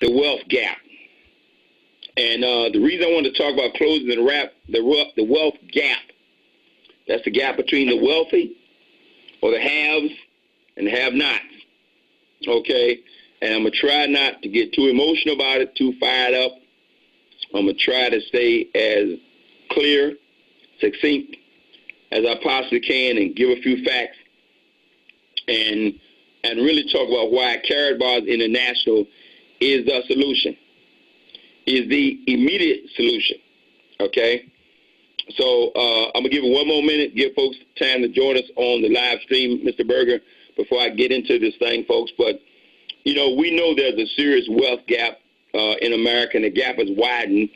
the wealth gap. And the reason I want to talk about closing the wealth gap, that's the gap between the wealthy or the haves and the have-nots, okay? And I'm going to try not to get too emotional about it, too fired up. I'm going to try to stay as clear, succinct as I possibly can and give a few facts and really talk about why Karatbars International is the solution, is the immediate solution, okay? So I'm going to give it one more minute, give folks time to join us on the live stream, Mr. Berger, before I get into this thing, folks. But, you know, we know there's a serious wealth gap in America, and the gap has widened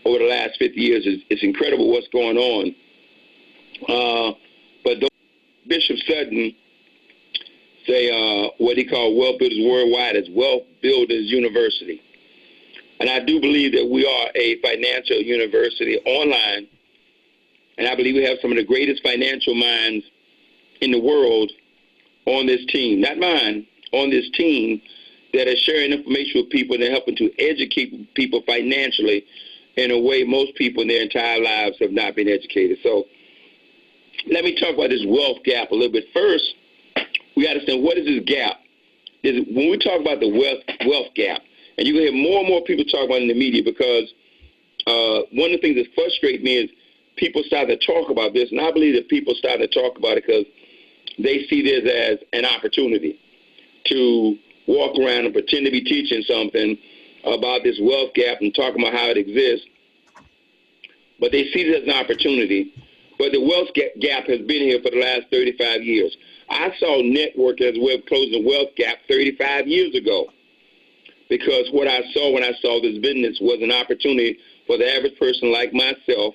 over the last 50 years. It's incredible what's going on. But Bishop Sutton say what he called Wealth Builders Worldwide is Wealth Builders University. And I do believe that we are a financial university online, and I believe we have some of the greatest financial minds in the world on this team, not mine, on this team that are sharing information with people and they're helping to educate people financially in a way most people in their entire lives have not been educated. So let me talk about this wealth gap a little bit. First, we got to understand, what is this gap? When we talk about the wealth gap, and you're going to hear more and more people talk about it in the media, because one of the things that frustrates me is people start to talk about this, and I believe that people start to talk about it because they see this as an opportunity to walk around and pretend to be teaching something about this wealth gap and talking about how it exists. But they see this as an opportunity. But the wealth gap has been here for the last 35 years. I saw network as a way of closing the wealth gap 35 years ago, because what I saw when I saw this business was an opportunity for the average person like myself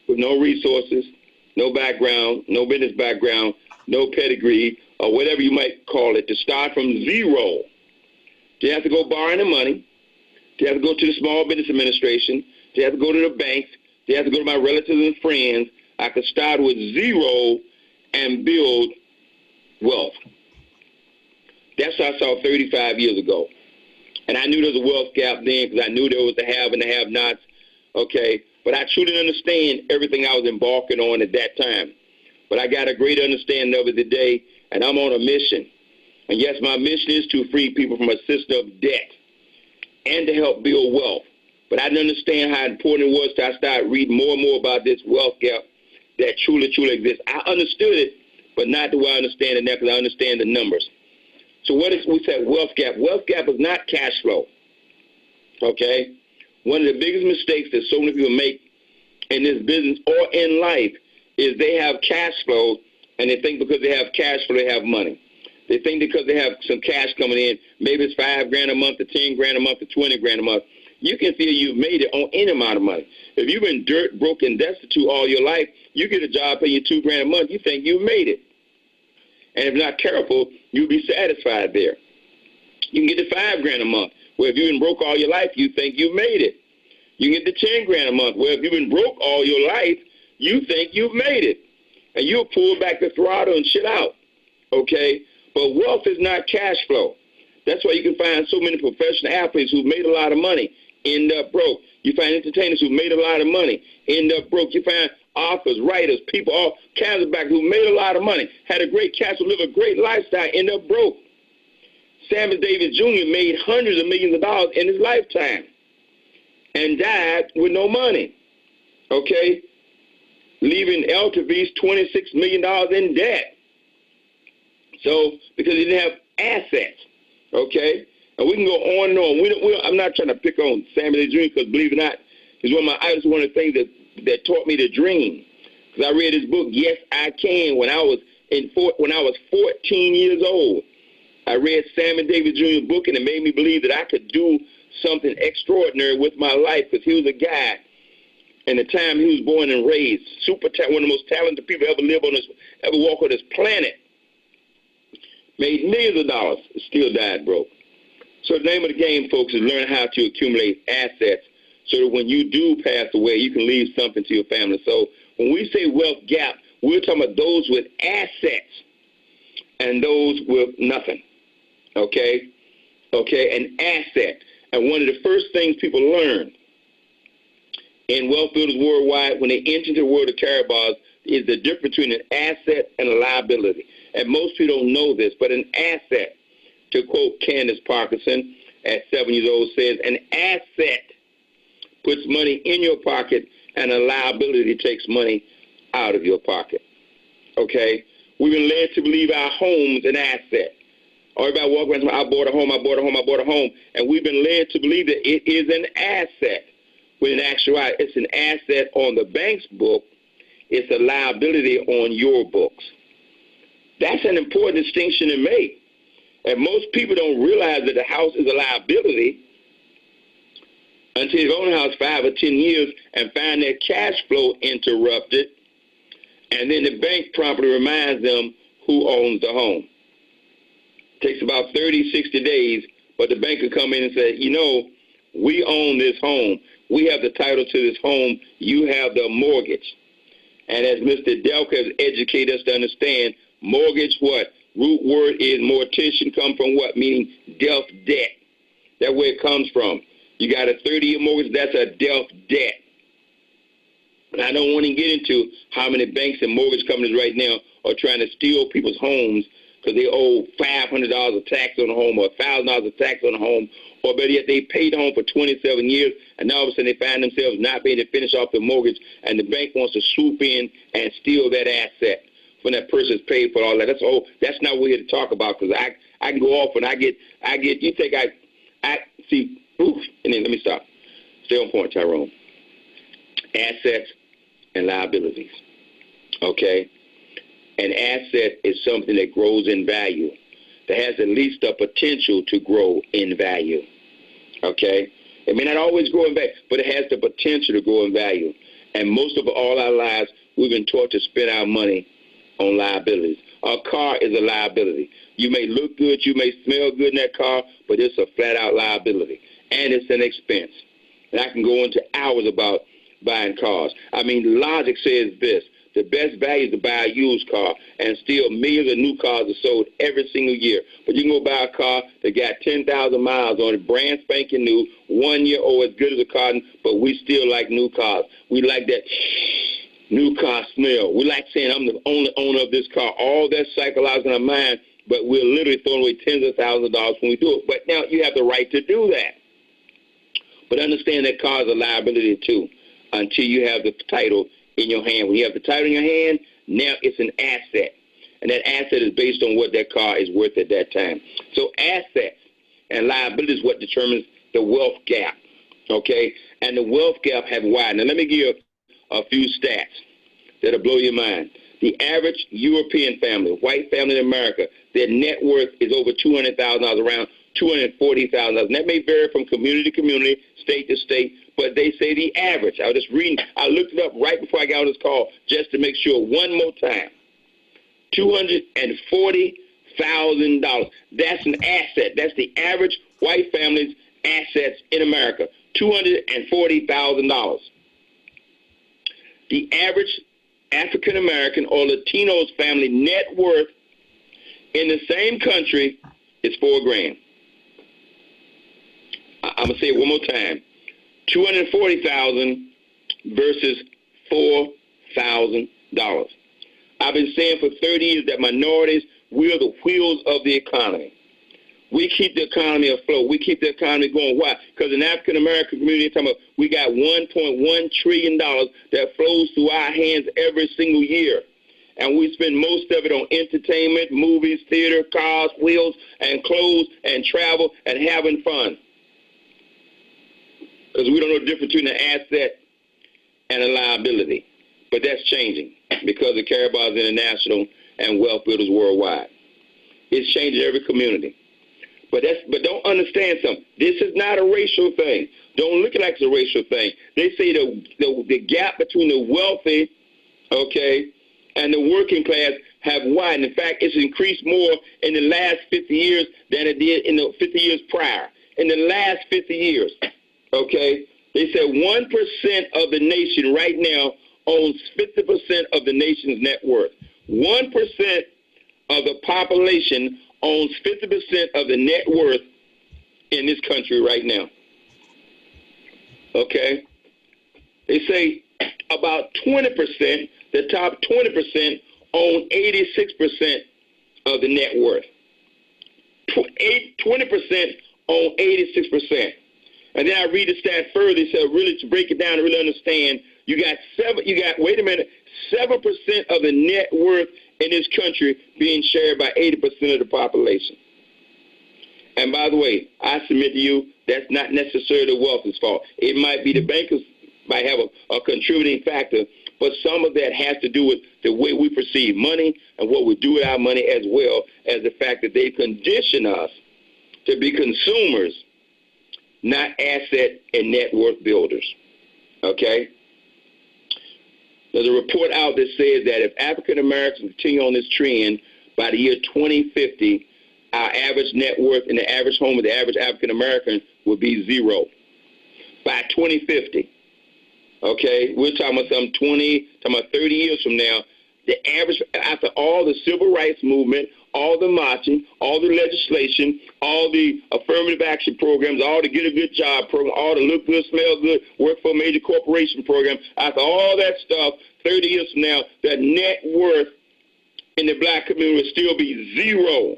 with no resources, no background, no business background, no pedigree, or whatever you might call it, to start from zero. They have to go borrowing the money. They have to go to the Small Business Administration. They have to go to the banks. They have to go to my relatives and friends. I could start with zero and build wealth. That's what I saw 35 years ago. And I knew there was a wealth gap then, because I knew there was the have and the have-nots, okay? But I truly understand everything I was embarking on at that time. But I got a great understanding of it today, and I'm on a mission. And yes, my mission is to free people from a system of debt and to help build wealth. But I didn't understand how important it was till I started reading more and more about this wealth gap that truly exists. I understood it, but not the way I understand it now, because I understand the numbers. So what is, we said wealth gap? Wealth gap is not cash flow, okay? One of the biggest mistakes that so many people make in this business or in life is they have cash flow, and they think because they have cash flow, they have money. They think because they have some cash coming in, maybe it's $5 grand a month, or 10 grand a month, or 20 grand a month, you can feel you've made it on any amount of money. If you've been dirt, broke, and destitute all your life, you get a job paying you $2 grand a month, you think you've made it. And if not careful, you'll be satisfied there. You can get the $5 grand a month, where if you've been broke all your life, you think you've made it. You can get the 10 grand a month, where if you've been broke all your life, you think you've made it. And you'll pull back the throttle and shit out, okay? But wealth is not cash flow. That's why you can find so many professional athletes who've made a lot of money end up broke. You find entertainers who made a lot of money end up broke. You find authors, writers, people, all kinds of back who made a lot of money, had a great cash flow, live a great lifestyle, end up broke. Sammy Davis Jr. made hundreds of millions of dollars in his lifetime and died with no money, okay? Leaving LTV's $26 million in debt. So, because he didn't have assets, okay? And we can go on and on. I'm not trying to pick on Sammy Davis Jr., because believe it or not, he's one of my idols, one of the things that taught me to dream. Because I read his book, Yes, I Can, when I was 14 years old. I read Sammy Davis Jr.'s book, and it made me believe that I could do something extraordinary with my life, because he was a guy, in the time he was born and raised, one of the most talented people ever walk on this planet. Made millions of dollars, still died broke. So the name of the game, folks, is learn how to accumulate assets so that when you do pass away, you can leave something to your family. So when we say wealth gap, we're talking about those with assets and those with nothing, okay? Okay, an asset. And one of the first things people learn in wealth builders worldwide when they enter into the world of Carabas is the difference between an asset and a liability. And most people don't know this, but an asset, to quote Candace Parkinson at 7 years old, says, an asset puts money in your pocket and a liability takes money out of your pocket. Okay? We've been led to believe our home's an asset. Everybody walk around and say, I bought a home, I bought a home, I bought a home. And we've been led to believe that it is an asset. When in actuality, it's an asset on the bank's book. It's a liability on your books. That's an important distinction to make. And most people don't realize that the house is a liability until they've owned the house 5 or 10 years and find their cash flow interrupted. And then the bank promptly reminds them who owns the home. It takes about 30, 60 days, but the bank will come in and say, you know, we own this home. We have the title to this home. You have the mortgage. And as Mr. Delco has educated us to understand, mortgage, what? Root word is mortician, come from what? Meaning death debt. That's where it comes from. You got a 30-year mortgage, that's a death debt. And I don't want to get into how many banks and mortgage companies right now are trying to steal people's homes because they owe $500 of tax on the home or $1,000 of tax on the home, or better yet, they paid the home for 27 years, and now all of a sudden they find themselves not being able to finish off the mortgage, and the bank wants to swoop in and steal that asset when that person's paid for all that. That's not what we're here to talk about, because I can go off and I get you think I see, oof, and then let me stop. Stay on point, Tyrone. Assets and liabilities, okay? An asset is something that grows in value, that has at least the potential to grow in value, okay? It may not always grow in value, but it has the potential to grow in value. And most of all our lives, we've been taught to spend our money on liabilities. A car is a liability. You may look good, you may smell good in that car, but it's a flat-out liability, and it's an expense. And I can go into hours about buying cars. I mean, logic says this: the best value is to buy a used car, and still millions of new cars are sold every single year. But you can go buy a car that got 10,000 miles on it, brand spanking new, 1 year old, as good as a car, but we still like new cars. We like that new car smell. We like saying, I'm the only owner of this car. All that psychological in our mind, but we're literally throwing away tens of thousands of dollars when we do it. But now you have the right to do that. But understand that car is a liability too, until you have the title in your hand. When you have the title in your hand, now it's an asset. And that asset is based on what that car is worth at that time. So assets and liabilities is what determines the wealth gap, okay? And the wealth gap have widened. Now let me give you a few stats that'll blow your mind. The average European family, white family in America, their net worth is over $200,000, around $240,000. And that may vary from community to community, state to state, but they say the average. I was just reading. I looked it up right before I got on this call just to make sure one more time. $240,000. That's an asset. That's the average white family's assets in America. $240,000. The average African American or Latino's family net worth in the same country is $4,000. I'm gonna say it one more time: $240,000 versus $4,000. I've been saying for 30 years that minorities, we're the wheels of the economy. We keep the economy afloat. We keep the economy going. Why? Because in the African American community, we got $1.1 trillion that flows through our hands every single year. And we spend most of it on entertainment, movies, theater, cars, wheels, and clothes, and travel, and having fun. Because we don't know the difference between an asset and a liability. But that's changing because of Carabas International and Wealth Builders Worldwide. It's changing every community. But don't understand something. This is not a racial thing. Don't look at it like it's a racial thing. They say the gap between the wealthy, okay, and the working class have widened. In fact, it's increased more in the last 50 years than it did in the 50 years prior. In the last 50 years, okay, they said 1% of the nation right now owns 50% of the nation's net worth. 1% of the population owns 50% of the net worth in this country right now. okay? They say about 20%, the top 20% own 86% of the net worth. 20% own 86%. And then I read the stat further. It said, really, to break it down and really understand, you got 7% of the net worth in this country being shared by 80% of the population. And by the way, I submit to you, that's not necessarily the wealthy's fault. It might be the bankers might have a contributing factor, but some of that has to do with the way we perceive money and what we do with our money, as well as the fact that they condition us to be consumers, not asset and net worth builders. Okay? There's a report out that says that if African Americans continue on this trend, by the year 2050, our average net worth in the average home of the average African American will be zero. By 2050. Okay? We're talking about 30 years from now. The average, after all the civil rights movement, all the marching, all the legislation, all the affirmative action programs, all the get a good job program, all the look good, smell good, work for a major corporation program, after all that stuff, 30 years from now, the net worth in the black community will still be zero,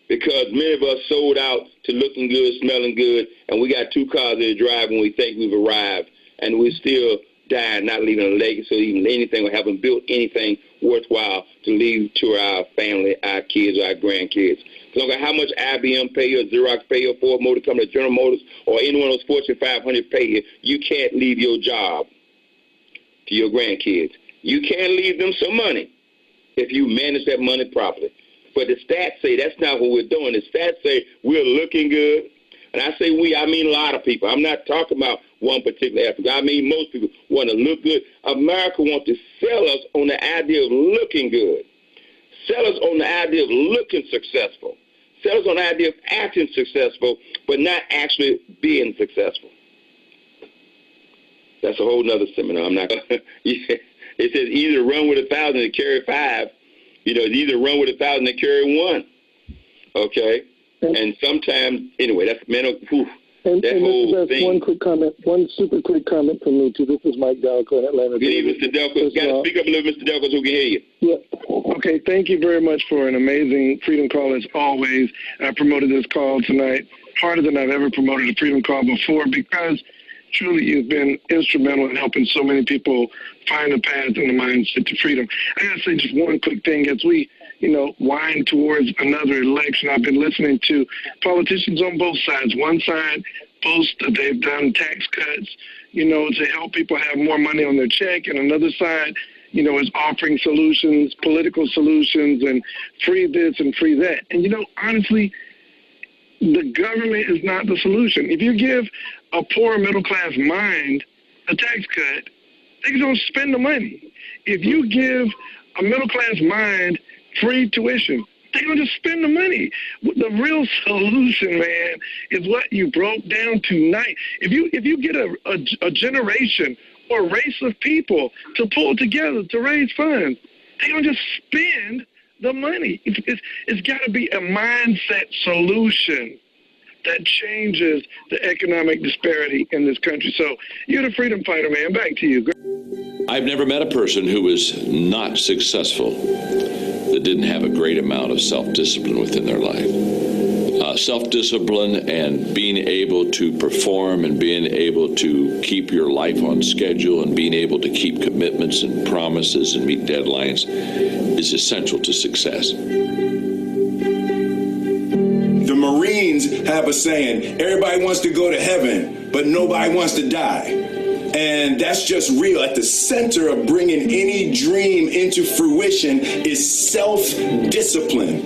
because many of us sold out to looking good, smelling good, and we got two cars in the drive when we think we've arrived, and we're still dying, not leaving a legacy or even anything, or haven't built anything worthwhile to leave to our family, our kids, or our grandkids. No matter how much IBM pay you, or Xerox pay you, or Ford Motor Company, General Motors, or any one of those Fortune 500 pay you, you can't leave your job to your grandkids. You can leave them some money if you manage that money properly. But the stats say that's not what we're doing. The stats say we're looking good. And I say we, I mean a lot of people. I'm not talking about one particular African. I mean most people want to look good. America wants to sell us on the idea of looking good. Sell us on the idea of looking successful. Sell us on the idea of acting successful, but not actually being successful. That's a whole nother seminar. I'm not going to. It says either run with 1,000 and carry 5. You know, either run with 1,000 and carry 1. Okay? And sometimes, anyway, that's mental. And whole thing. One super quick comment from me, too. This is Mike Delco in Atlanta. Good evening, Mr. Delco. Got to speak up a little, Mr. Delco, so we can hear you. Yeah. Okay, thank you very much for an amazing Freedom Call, as always. I promoted this call tonight harder than I've ever promoted a Freedom Call before, because truly you've been instrumental in helping so many people find a path and a mindset to freedom. I got to say just one quick thing. As we wind towards another election, I've been listening to politicians on both sides. One side boast that they've done tax cuts, to help people have more money on their check, and another side, is offering solutions, political solutions, and free this and free that. And, honestly, the government is not the solution. If you give a poor middle-class mind a tax cut, they're going to spend the money. If you give a middle-class mind free tuition, they're going to spend the money. The real solution, man, is what you broke down tonight. If you get a generation or a race of people to pull together to raise funds, they're going to just spend the money. It's got to be a mindset solution that changes the economic disparity in this country. So you're the freedom fighter, man. Back to you. I've never met a person who was not successful that didn't have a great amount of self-discipline within their life. Self-discipline and being able to perform and being able to keep your life on schedule and being able to keep commitments and promises and meet deadlines is essential to success. The Marines have a saying, everybody wants to go to heaven, but nobody wants to die. And that's just real. At the center of bringing any dream into fruition is self-discipline.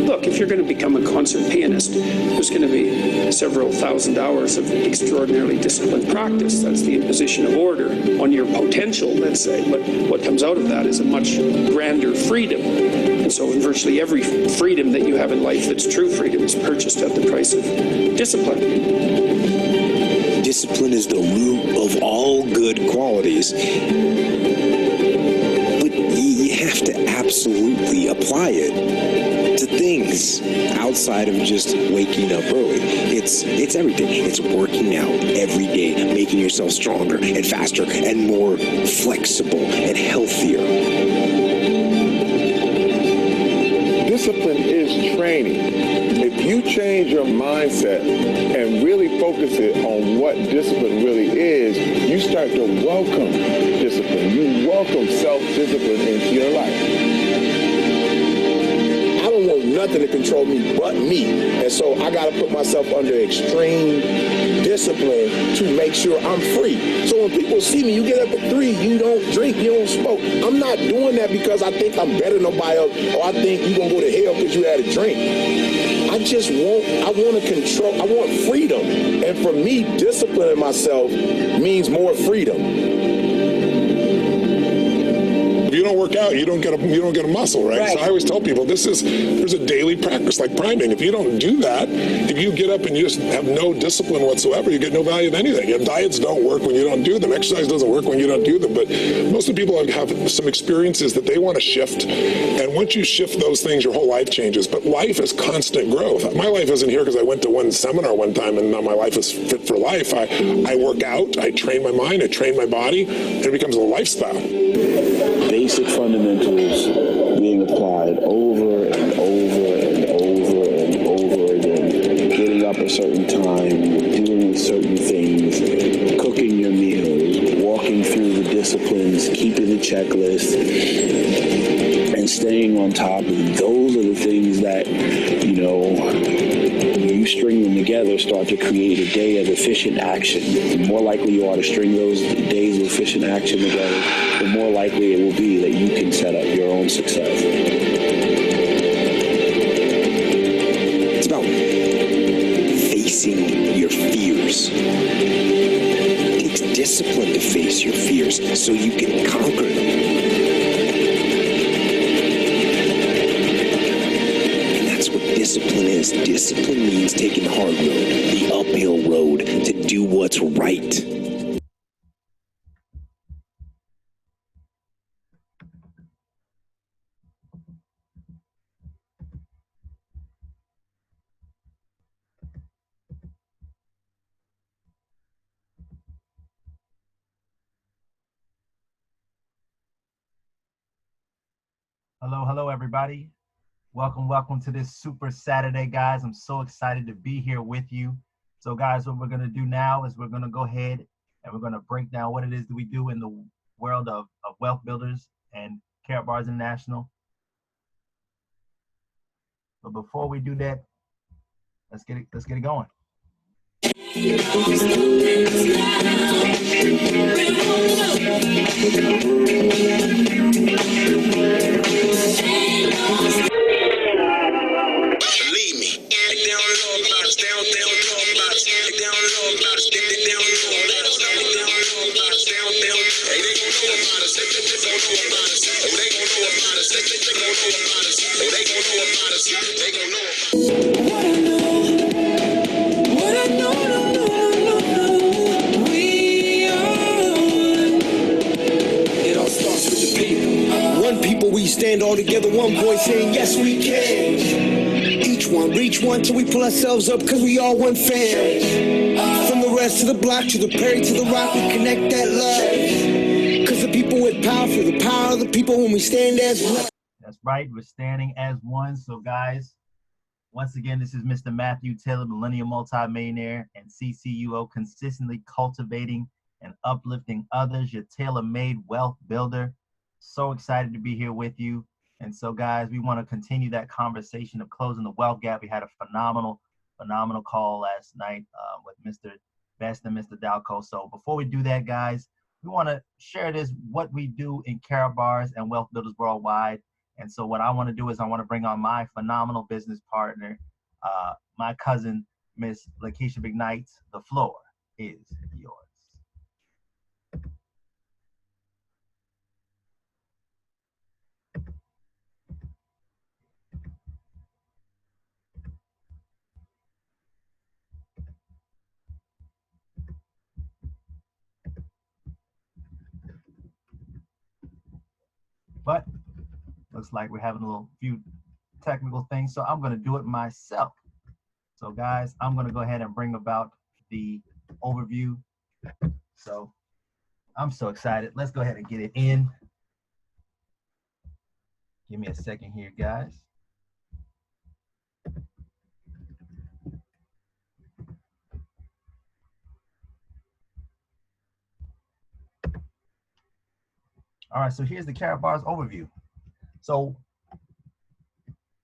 Look, if you're going to become a concert pianist, there's going to be several thousand hours of extraordinarily disciplined practice. That's the imposition of order on your potential, let's say. But what comes out of that is a much grander freedom. And so in virtually every freedom that you have in life that's true freedom is purchased at the price of discipline. Discipline is the root of all good qualities. But you have to absolutely apply it to things things outside of just waking up early. It's everything. It's working out every day, making yourself stronger and faster and more flexible and healthier. Discipline is training. If you change your mindset and really focus it on what discipline really is, you start to welcome discipline. You welcome self-discipline into your life. I don't want nothing to control me but me. And so I got to put myself under extreme discipline to make sure I'm free. So when people see me, you get up at 3, you don't drink, you don't smoke. I'm not doing that because I think I'm better than nobody else or I think you're going to go to hell because you had a drink. I want to control, I want freedom. And for me, disciplining myself means more freedom. If you don't work out, you don't get a muscle, right? So I always tell people there's a daily practice like priming. If you don't do that, if you get up and you just have no discipline whatsoever, you get no value of anything. Your diets don't work when you don't do them. Exercise doesn't work when you don't do them. But most of the people have some experiences that they want to shift. And once you shift those things, your whole life changes. But life is constant growth. My life isn't here because I went to one seminar one time and now my life is fit for life. I work out, I train my mind, I train my body, and it becomes a lifestyle. Basic fundamentals being applied over and over and over and over again. Getting up a certain time, doing certain things, cooking your meals, walking through the disciplines, keeping the checklist, and staying on top. And those are the things that, you string them together, start to create a day of efficient action. The more likely you are to string those days of efficient action together, the more likely it will be that you can set up your own success. It's about facing your fears. It takes discipline to face your fears so you can conquer them. Discipline is. Discipline means taking the hard road, the uphill road, to do what's right. Hello, everybody. Welcome to this Super Saturday, guys. I'm so excited to be here with you. So, guys, what we're going to do now is we're going to go ahead and we're going to break down what it is that we do in the world of wealth builders and Karatbars International. But before we do that, let's get it going. Stand all together, one voice saying, yes, we can. Each one, reach one till we pull ourselves up, because we all one fam. From the rest of the block to the Perry to the Rock, we connect that love. Because the people with power feel the power of the people when we stand as one. That's right, we're standing as one. So, guys, once again, this is Mr. Matthew Taylor, Millennial Multimillionaire and CCUO, consistently cultivating and uplifting others, your tailor-made wealth builder. So excited to be here with you. And so, guys, we want to continue that conversation of closing the wealth gap. We had a phenomenal call last night with Mr. Best and Mr. Dalco. So before we do that, guys, we want to share what we do in Karatbars and Wealth Builders Worldwide. And so what I want to do is I want to bring on my phenomenal business partner, my cousin, Miss Lakeisha McKnight. The floor is yours. But looks like we're having a few technical things, so I'm going to do it myself. So guys, I'm going to go ahead and bring about the overview. So I'm so excited. Let's go ahead and get it in. Give me a second here, guys. All right, so here's the Karatbars overview. So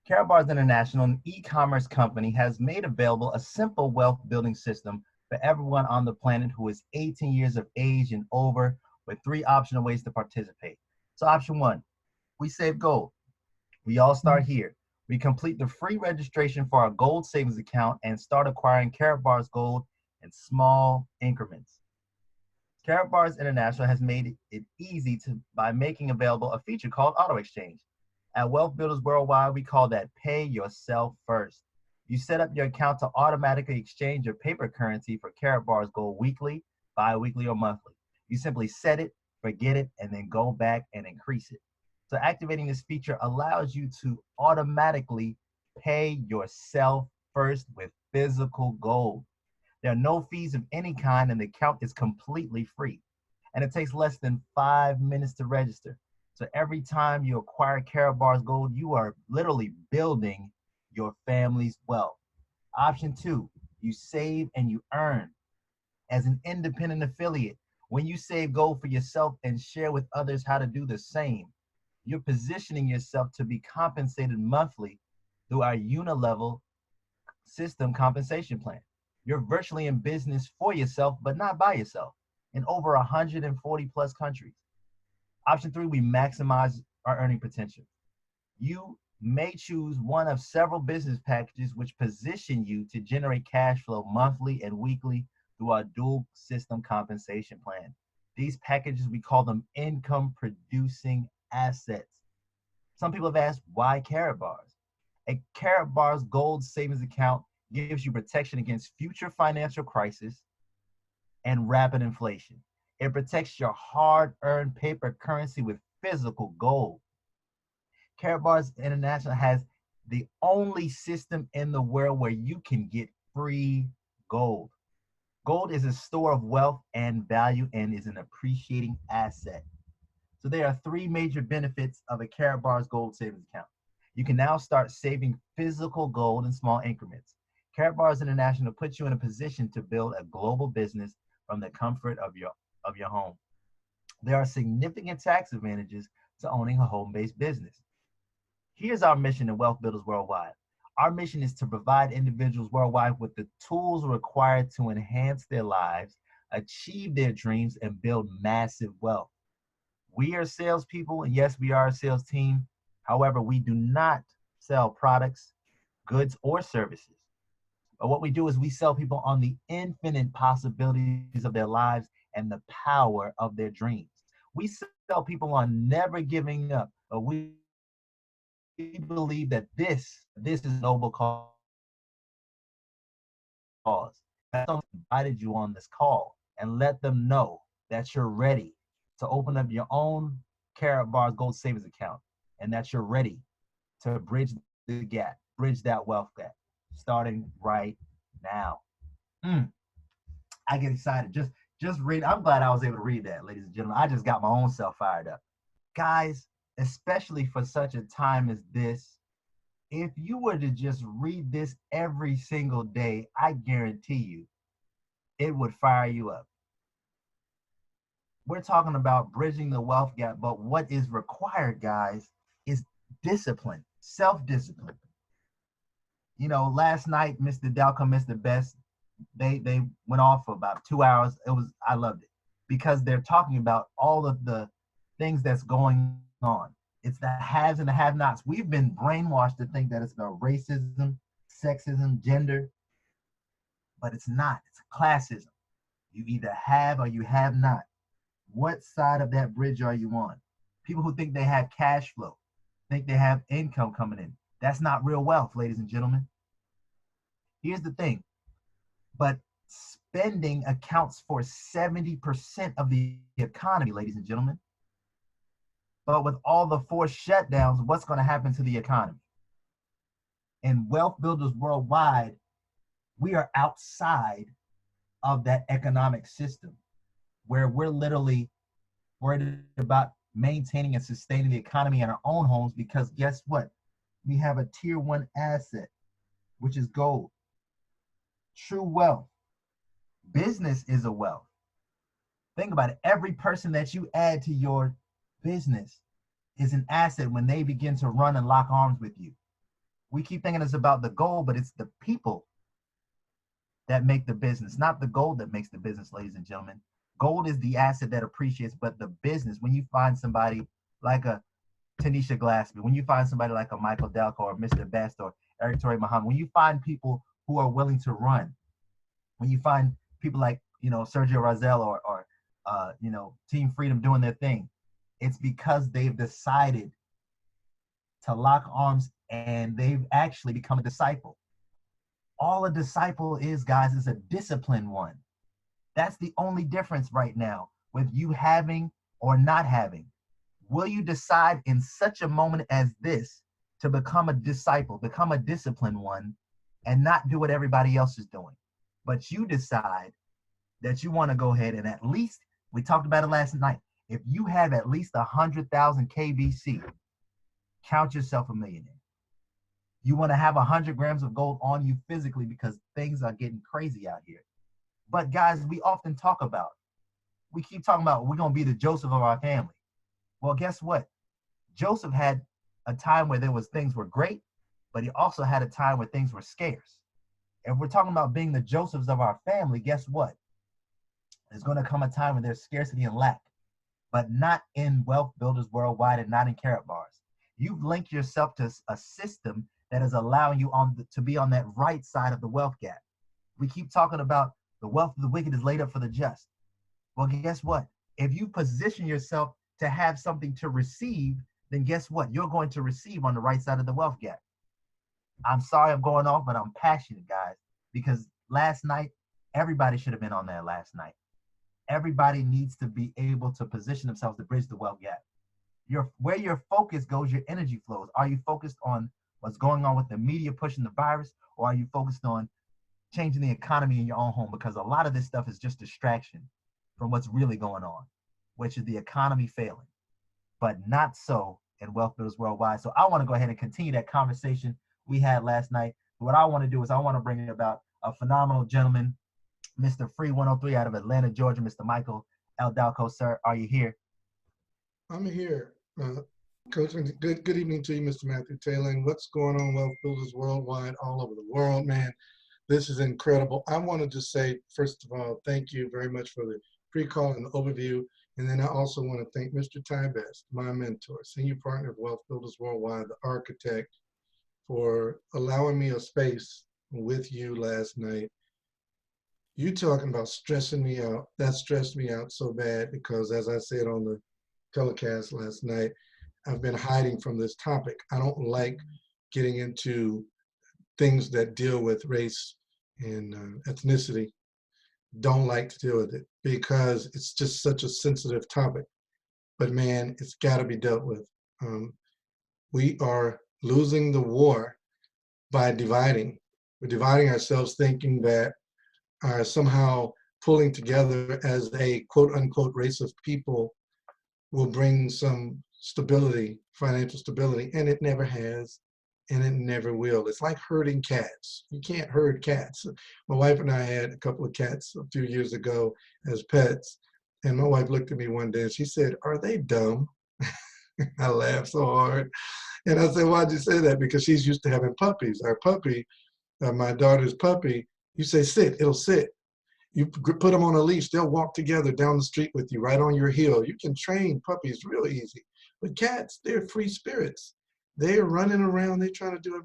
Karatbars International, an e-commerce company, has made available a simple wealth building system for everyone on the planet who is 18 years of age and over, with 3 optional ways to participate. So option 1, we save gold. We all start here. We complete the free registration for our gold savings account and start acquiring Karatbars gold in small increments. Karatbars International has made it easy by making available a feature called Auto Exchange. At Wealth Builders Worldwide, we call that pay yourself first. You set up your account to automatically exchange your paper currency for Karatbars gold weekly, bi-weekly, or monthly. You simply set it, forget it, and then go back and increase it. So activating this feature allows you to automatically pay yourself first with physical gold. There are no fees of any kind, and the account is completely free. And it takes less than 5 minutes to register. So every time you acquire Karatbars gold, you are literally building your family's wealth. Option 2, you save and you earn. As an independent affiliate, when you save gold for yourself and share with others how to do the same, you're positioning yourself to be compensated monthly through our unilevel system compensation plan. You're virtually in business for yourself, but not by yourself, in over 140 plus countries. Option 3, we maximize our earning potential. You may choose one of several business packages which position you to generate cash flow monthly and weekly through our dual system compensation plan. These packages, we call them income producing assets. Some people have asked, why Karatbars? A Karatbars gold savings account gives you protection against future financial crisis and rapid inflation. It protects your hard-earned paper currency with physical gold. Karatbars International has the only system in the world where you can get free gold. Gold is a store of wealth and value and is an appreciating asset. So there are 3 major benefits of a Karatbars gold savings account. You can now start saving physical gold in small increments. Karatbars International puts you in a position to build a global business from the comfort of your home. There are significant tax advantages to owning a home-based business. Here's our mission at Wealth Builders Worldwide. Our mission is to provide individuals worldwide with the tools required to enhance their lives, achieve their dreams, and build massive wealth. We are salespeople, and yes, we are a sales team. However, we do not sell products, goods, or services. But what we do is we sell people on the infinite possibilities of their lives and the power of their dreams. We sell people on never giving up, but we believe that this is a noble cause. I invited you on this call and let them know that you're ready to open up your own Karatbars gold savings account and that you're ready to bridge the gap, bridge that wealth gap, starting right now. I get excited. Just read. I'm glad I was able to read that, ladies and gentlemen. I just got my own self fired up. Guys, especially for such a time as this, if you were to just read this every single day, I guarantee you, it would fire you up. We're talking about bridging the wealth gap, but what is required, guys, is discipline, self-discipline. You know, last night, Mr. Dalcom, Mr. Best, they went off for about 2 hours. I loved it because they're talking about all of the things that's going on. It's the haves and the have-nots. We've been brainwashed to think that it's about racism, sexism, gender, but it's not. It's classism. You either have or you have not. What side of that bridge are you on? People who think they have cash flow, think they have income coming in. That's not real wealth, ladies and gentlemen. Here's the thing, but spending accounts for 70% of the economy, ladies and gentlemen. But with all the forced shutdowns, what's going to happen to the economy? in Wealth Builders Worldwide, we are outside of that economic system where we're literally worried about maintaining and sustaining the economy in our own homes, because guess what? We have a tier one asset, which is gold. True wealth. Business is a wealth. Think about it. Every person that you add to your business is an asset when they begin to run and lock arms with you. We keep thinking it's about the gold, but it's the people that make the business, not the gold that makes the business, ladies and gentlemen. Gold is the asset that appreciates, but the business, when you find somebody like a Tanisha Glaspie, when you find somebody like a Michael Delco or Mr. Best or Eric Torrey Muhammad, when you find people who are willing to run, when you find people like, Sergio Razel or Team Freedom doing their thing, it's because they've decided to lock arms and they've actually become a disciple. All a disciple is, guys, is a disciplined one. That's the only difference right now with you having or not having. Will you decide in such a moment as this to become a disciple, become a disciplined one, and not do what everybody else is doing? But you decide that you want to go ahead and at least, we talked about it last night, if you have at least 100,000 KBC, count yourself a millionaire. You want to have 100 grams of gold on you physically because things are getting crazy out here. But guys, we keep talking about we're going to be the Joseph of our family. Well, guess what? Joseph had a time where things were great, but he also had a time where things were scarce. If we're talking about being the Josephs of our family, guess what? There's going to come a time when there's scarcity and lack, but not in Wealth Builders Worldwide and not in Carrot Bars. You've linked yourself to a system that is allowing you to be on that right side of the wealth gap. We keep talking about the wealth of the wicked is laid up for the just. Well, guess what? If you position yourself to have something to receive, then guess what? You're going to receive on the right side of the wealth gap. I'm sorry I'm going off, but I'm passionate, guys, because last night, everybody should have been on there last night. Everybody needs to be able to position themselves to bridge the wealth gap. Where your focus goes, your energy flows. Are you focused on what's going on with the media pushing the virus, or are you focused on changing the economy in your own home? Because a lot of this stuff is just distraction from what's really going on, which is the economy failing, but not so in Wealth Builders Worldwide. So I want to go ahead and continue that conversation we had last night. What I want to do is I want to bring about a phenomenal gentleman, Mr. Free 103 out of Atlanta, Georgia, Mr. Michael L. Dalco. Sir, are you here? I'm here. Coach, good evening to you, Mr. Matthew Taylor. And what's going on, Wealth Builders Worldwide, all over the world, man? This is incredible. I wanted to say, first of all, thank you very much for the pre-call and the overview. And then I also want to thank Mr. Ty Best, my mentor, senior partner of Wealth Builders Worldwide, the architect, for allowing me a space with you last night. You talking about stressing me out. That stressed me out so bad because, as I said on the telecast last night, I've been hiding from this topic. I don't like getting into things that deal with race and ethnicity. Don't like to deal with it because it's just such a sensitive topic. But man, it's got to be dealt with. We are losing the war by dividing. We're dividing ourselves thinking that are somehow pulling together as a quote unquote race of people will bring some stability, financial stability, and it never has, and it never will. It's like herding cats. You can't herd cats. My wife and I had a couple of cats a few years ago as pets, and my wife looked at me one day and she said, "Are they dumb?" I laughed so hard. And I said, "Why'd you say that?" Because she's used to having puppies. Our puppy, my daughter's puppy, you say sit, it'll sit. You put them on a leash, they'll walk together down the street with you, right on your heel. You can train puppies real easy. But cats, they're free spirits. They're running around, they're trying to do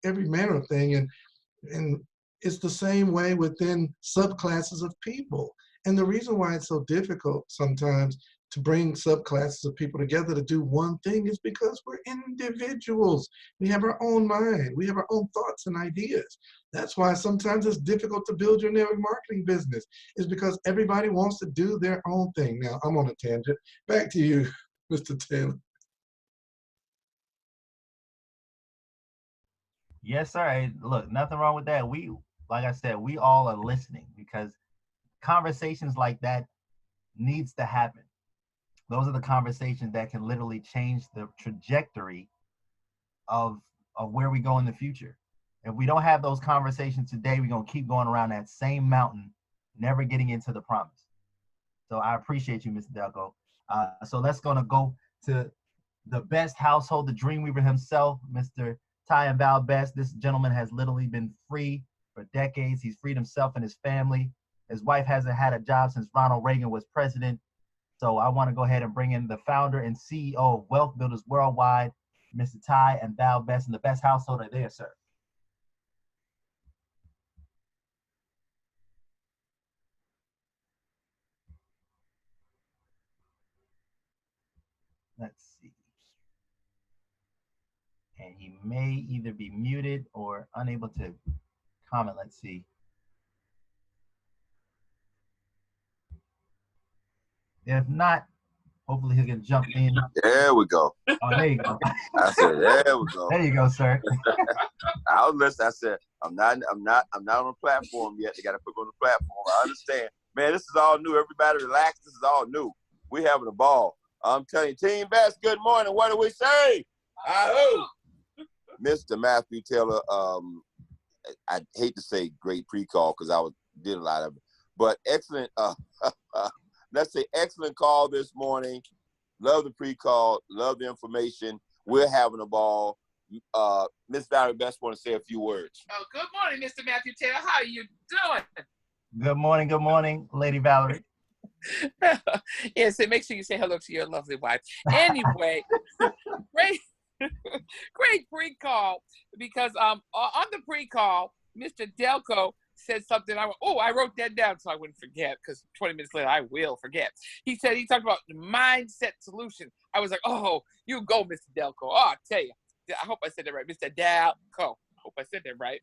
every manner of thing. And it's the same way within subclasses of people. And the reason why it's so difficult sometimes to bring subclasses of people together to do one thing is because we're individuals. We have our own mind. We have our own thoughts and ideas. That's why sometimes it's difficult to build your network marketing business, is because everybody wants to do their own thing. Now, I'm on a tangent. Back to you, Mr. Taylor. Yes, sir. Hey, look, nothing wrong with that. We, like I said, we all are listening because conversations like that needs to happen. Those are the conversations that can literally change the trajectory of where we go in the future. If we don't have those conversations today, we're gonna keep going around that same mountain, never getting into the promise. So I appreciate you, Mr. Delco. So let's gonna go to the best household, the Dreamweaver himself, Mr. Ty and Val Best. This gentleman has literally been free for decades. He's freed himself and his family. His wife hasn't had a job since Ronald Reagan was president. So I want to go ahead and bring in the founder and CEO of Wealth Builders Worldwide, Mr. Ty and Val Best, and the best household are there, sir. Let's see. And he may either be muted or unable to comment. Let's see. If not, hopefully he'll get jumped in. There we go. Oh, there you go. I said, there we go. There you go, sir. I was listening. I said, I'm not on the platform yet. They got to put me on the platform. I understand. Man, this is all new. Everybody relax. This is all new. We having a ball. I'm telling you, Team Best, good morning. What do we say? Hi-ho. Mr. Matthew Taylor, I hate to say great pre-call because did a lot of it, but excellent, let's say excellent call this morning. Love the pre-call, love the information. We're having a ball. Miss Valerie Best want to say a few words. Oh, good morning, Mr. Matthew Taylor. How are you doing? Good morning, Lady Valerie. Yes, and make sure you say hello to your lovely wife. Anyway, great pre-call, because on the pre-call, Mr. Delco said something. I wrote that down so I wouldn't forget, because 20 minutes later I will forget. He talked about the mindset solution. I was like, oh, you go, Mr. Delco. Oh, I tell you, I hope I said that right, Mr. Delco. I hope I said that right.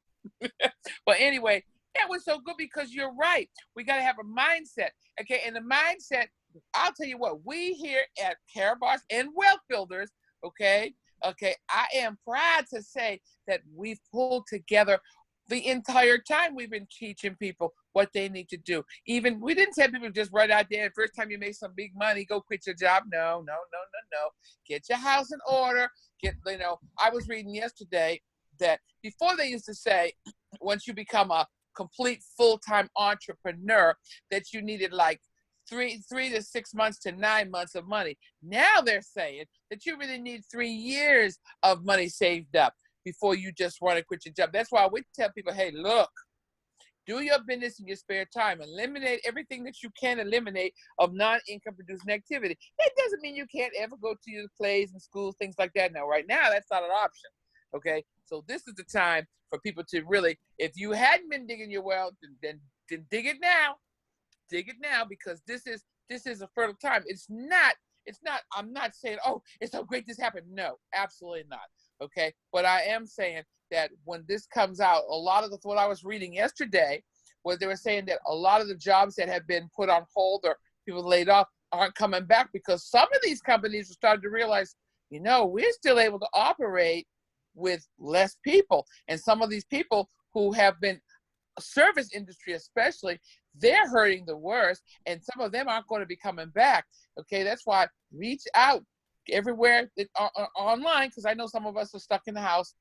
But anyway, that was so good, because you're right. We got to have a mindset, okay? And the mindset, I'll tell you what, we here at Caraboss and Wealth Builders, okay, I am proud to say that we've pulled together the entire time we've been teaching people what they need to do. Even, we didn't tell people just right out there, first time you make some big money, go quit your job. No. Get your house in order. I was reading yesterday that before they used to say, once you become a complete full-time entrepreneur, that you needed like 3 to 6 months to 9 months of money. Now they're saying that you really need 3 years of money saved up before you just want to quit your job. That's why we tell people, hey, look, do your business in your spare time. Eliminate everything that you can eliminate of non-income producing activity. That doesn't mean you can't ever go to your plays and schools, things like that. Now, right now, that's not an option. Okay, so this is the time for people to really, if you hadn't been digging your well, then dig it now. Dig it now, because this is a fertile time. It's not, I'm not saying, oh, it's so great this happened. No, absolutely not. Okay, but I am saying that when this comes out, a lot of what I was reading yesterday was they were saying that a lot of the jobs that have been put on hold or people laid off aren't coming back, because some of these companies are starting to realize, we're still able to operate with less people. And some of these people who have been service industry especially, they're hurting the worst, and some of them aren't going to be coming back. Okay, that's why reach out everywhere online, because I know some of us are stuck in the house,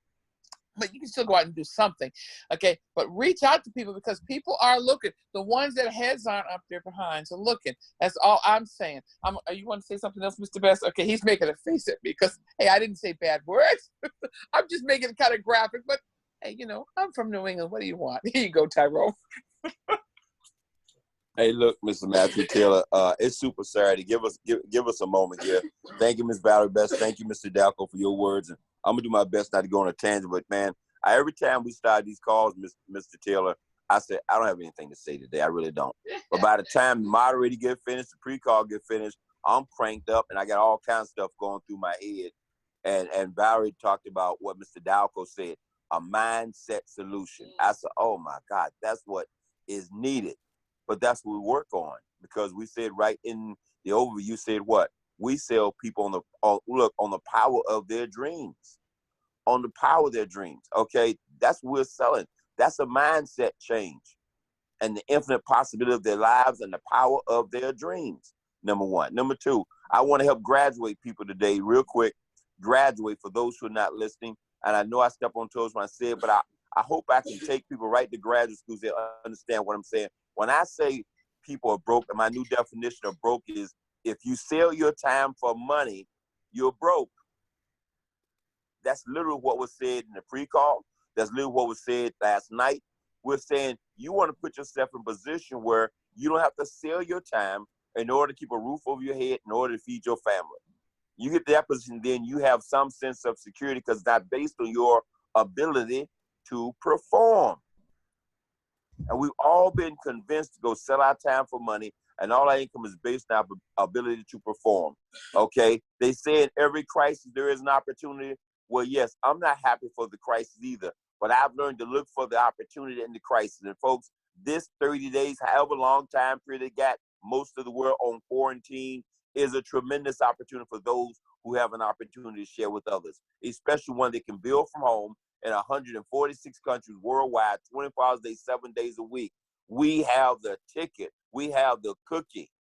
but you can still go out and do something. Okay, but reach out to people, because people are looking. The ones that heads aren't up there behind are looking. That's all I'm saying. You want to say something else, Mr. Best? Okay, he's making a face at me because, hey, I didn't say bad words. I'm just making it kind of graphic, but hey, I'm from New England. What do you want? Here you go, Tyrone. Hey, look, Mr. Matthew Taylor, it's super Saturday. Give us a moment here. Thank you, Ms. Valerie Best. Thank you, Mr. Dalco, for your words. And I'm going to do my best not to go on a tangent, but, man, every time we start these calls, Mr. Taylor, I said, I don't have anything to say today. I really don't. But by the time the moderator get finished, the pre-call get finished, I'm cranked up, and I got all kinds of stuff going through my head. And Valerie talked about what Mr. Dalco said, a mindset solution. I said, oh, my God, that's what is needed. But that's what we work on, because we said right in the overview, you said what? We sell people on the power of their dreams. On the power of their dreams. Okay, That's what we're selling. That's a mindset change and the infinite possibility of their lives and the power of their dreams, number one. Number two, I want to help graduate people today real quick. Graduate for those who are not listening. And I know I step on toes when I say it, but I hope I can take people right to graduate schools that understand what I'm saying. When I say people are broke, and my new definition of broke is if you sell your time for money, you're broke. That's literally what was said in the pre-call. That's literally what was said last night. We're saying you want to put yourself in a position where you don't have to sell your time in order to keep a roof over your head, in order to feed your family. You get to that position, then you have some sense of security because it's not based on your ability to perform. And we've all been convinced to go sell our time for money, and all our income is based on our ability to perform. Okay? They say in every crisis there is an opportunity. Well, yes, I'm not happy for the crisis either, but I've learned to look for the opportunity in the crisis. And folks, this 30 days, however long time period they got most of the world on quarantine, is a tremendous opportunity for those who have an opportunity to share with others, especially one that can build from home in 146 countries worldwide, 24 hours a day, 7 days a week. We have the ticket. We have the cookie.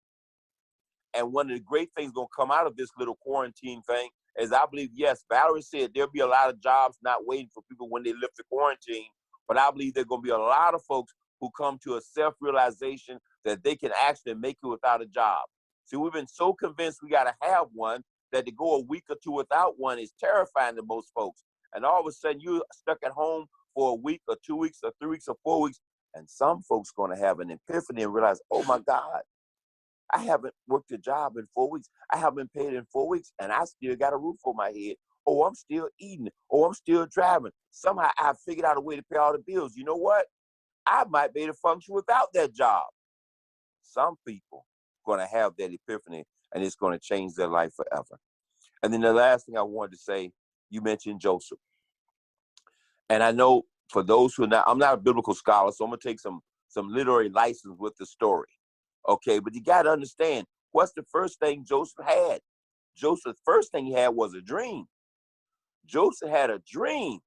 And one of the great things going to come out of this little quarantine thing is I believe, yes, Valerie said there'll be a lot of jobs not waiting for people when they lift the quarantine, but I believe there are going to be a lot of folks who come to a self-realization that they can actually make it without a job. See, we've been so convinced we got to have one that to go a week or two without one is terrifying to most folks. And all of a sudden, you're stuck at home for a week or 2 weeks or 3 weeks or 4 weeks, and some folks going to have an epiphany and realize, oh, my God, I haven't worked a job in 4 weeks. I haven't been paid in 4 weeks, and I still got a roof over my head. Oh, I'm still eating. Oh, I'm still driving. Somehow I figured out a way to pay all the bills. You know what? I might be able to function without that job. Some people are going to have that epiphany, and it's going to change their life forever. And then the last thing I wanted to say, you mentioned Joseph. And I know for those who are not, I'm not a biblical scholar, so I'm going to take some literary license with the story. Okay, but you got to understand, what's the first thing Joseph had? Joseph's first thing he had was a dream. Joseph had a dream.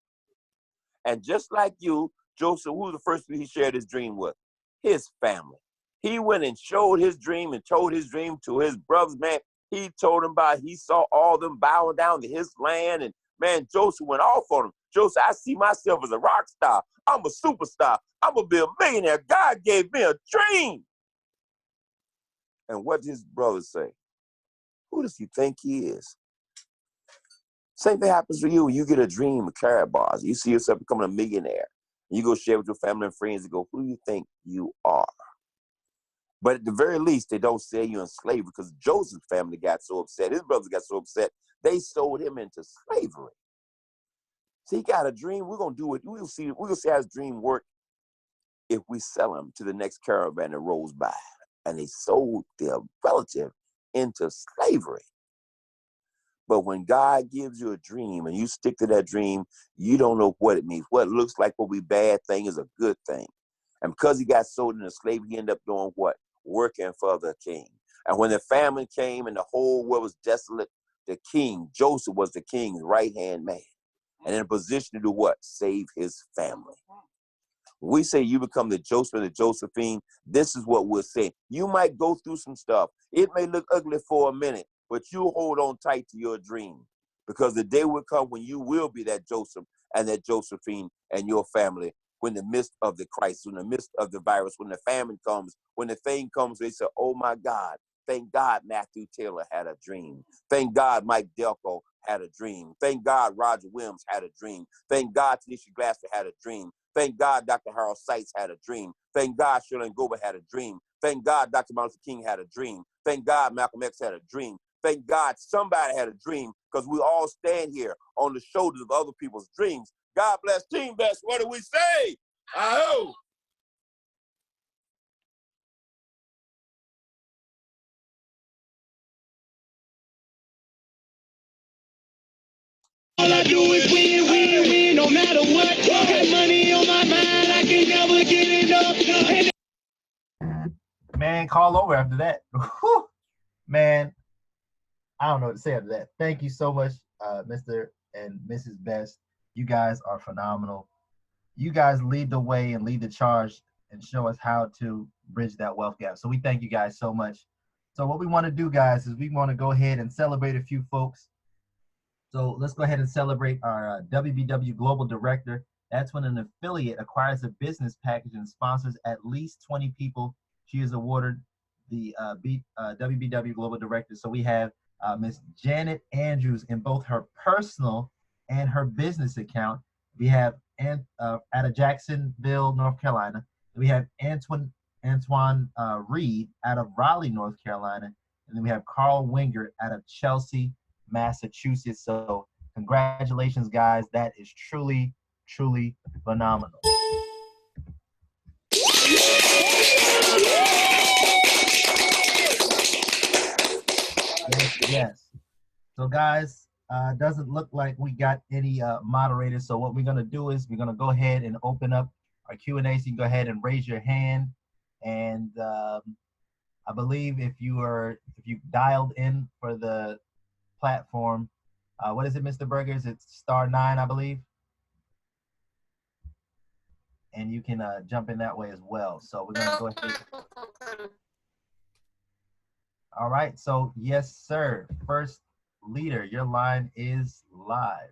And just like you, Joseph, who was the first people he shared his dream with? His family. He went and showed his dream and told his dream to his brothers, man. He told them about, he saw all of them bowing down to his land, and man, Joseph went off on him. Joseph, I see myself as a rock star. I'm a superstar. I'm going to be a millionaire. God gave me a dream. And what did his brothers say? Who does he think he is? Same thing happens to you when you get a dream of carrot bars. You see yourself becoming a millionaire. You go share with your family and friends and go, who do you think you are? But at the very least, they don't sell you in slavery, because Joseph's family got so upset. His brothers got so upset, they sold him into slavery. So he got a dream. We're going to do it. We'll see how his dream worked if we sell him to the next caravan that rolls by. And they sold their relative into slavery. But when God gives you a dream and you stick to that dream, you don't know what it means. What looks like will be a bad thing is a good thing. And because he got sold into slavery, he ended up doing what? Working for the king. And when the famine came and the whole world was desolate, the king, Joseph, was the king's right-hand man. And in a position to do what? Save his family. When we say you become the Joseph and the Josephine, this is what we're saying. You might go through some stuff. It may look ugly for a minute, but you hold on tight to your dream, because the day will come when you will be that Joseph and that Josephine and your family, when the midst of the crisis, when the midst of the virus, when the famine comes, when the thing comes, they say, oh my God, thank God Matthew Taylor had a dream. Thank God Mike Delco had a dream. Thank God Roger Williams had a dream. Thank God Tanisha Glasser had a dream. Thank God Dr. Harold Seitz had a dream. Thank God Shirley Gober had a dream. Thank God Dr. Martin Luther King had a dream. Thank God Malcolm X had a dream. Thank God somebody had a dream, because we all stand here on the shoulders of other people's dreams. God bless Team Best. What do we say? Aho! All I do is win, win, win, no matter what. Got money on my mind, I can never get enough. Man, call over after that. Man, I don't know what to say after that. Thank you so much, Mr. and Mrs. Best. You guys are phenomenal. you guys lead the way and lead the charge and show us how to bridge that wealth gap. So we thank you guys so much. So what we want to do, guys, is we want to go ahead and celebrate a few folks. So let's go ahead and celebrate our WBW Global Director. That's when an affiliate acquires a business package and sponsors at least 20 people. She is awarded the WBW Global Director. So we have Miss Janet Andrews in both her personal and her business account. We have out of Jacksonville, North Carolina. We have Antoine Reed out of Raleigh, North Carolina. And then we have Carl Wingert out of Chelsea, Massachusetts. So congratulations, guys. That is truly, truly phenomenal. Yes. So guys, doesn't look like we got any moderators. So what we're gonna do is we're gonna go ahead and open up our Q&A. So you can go ahead and raise your hand. And I believe if you dialed in for the platform, what is it, Mr. Burgers? It's *9, I believe. And you can jump in that way as well. So we're gonna go ahead. All right, so yes, sir. First leader, your line is live.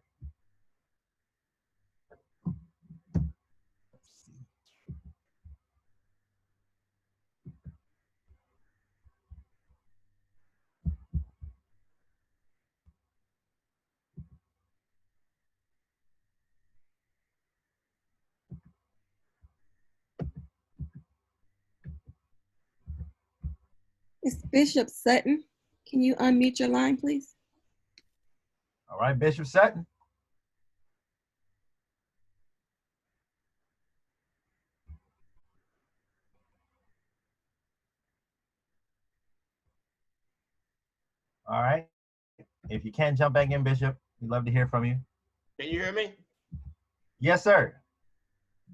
It's Bishop Sutton. Can you unmute your line, please? All right, Bishop Sutton. All right. If you can jump back in, Bishop, we'd love to hear from you. Can you hear me? Yes, sir.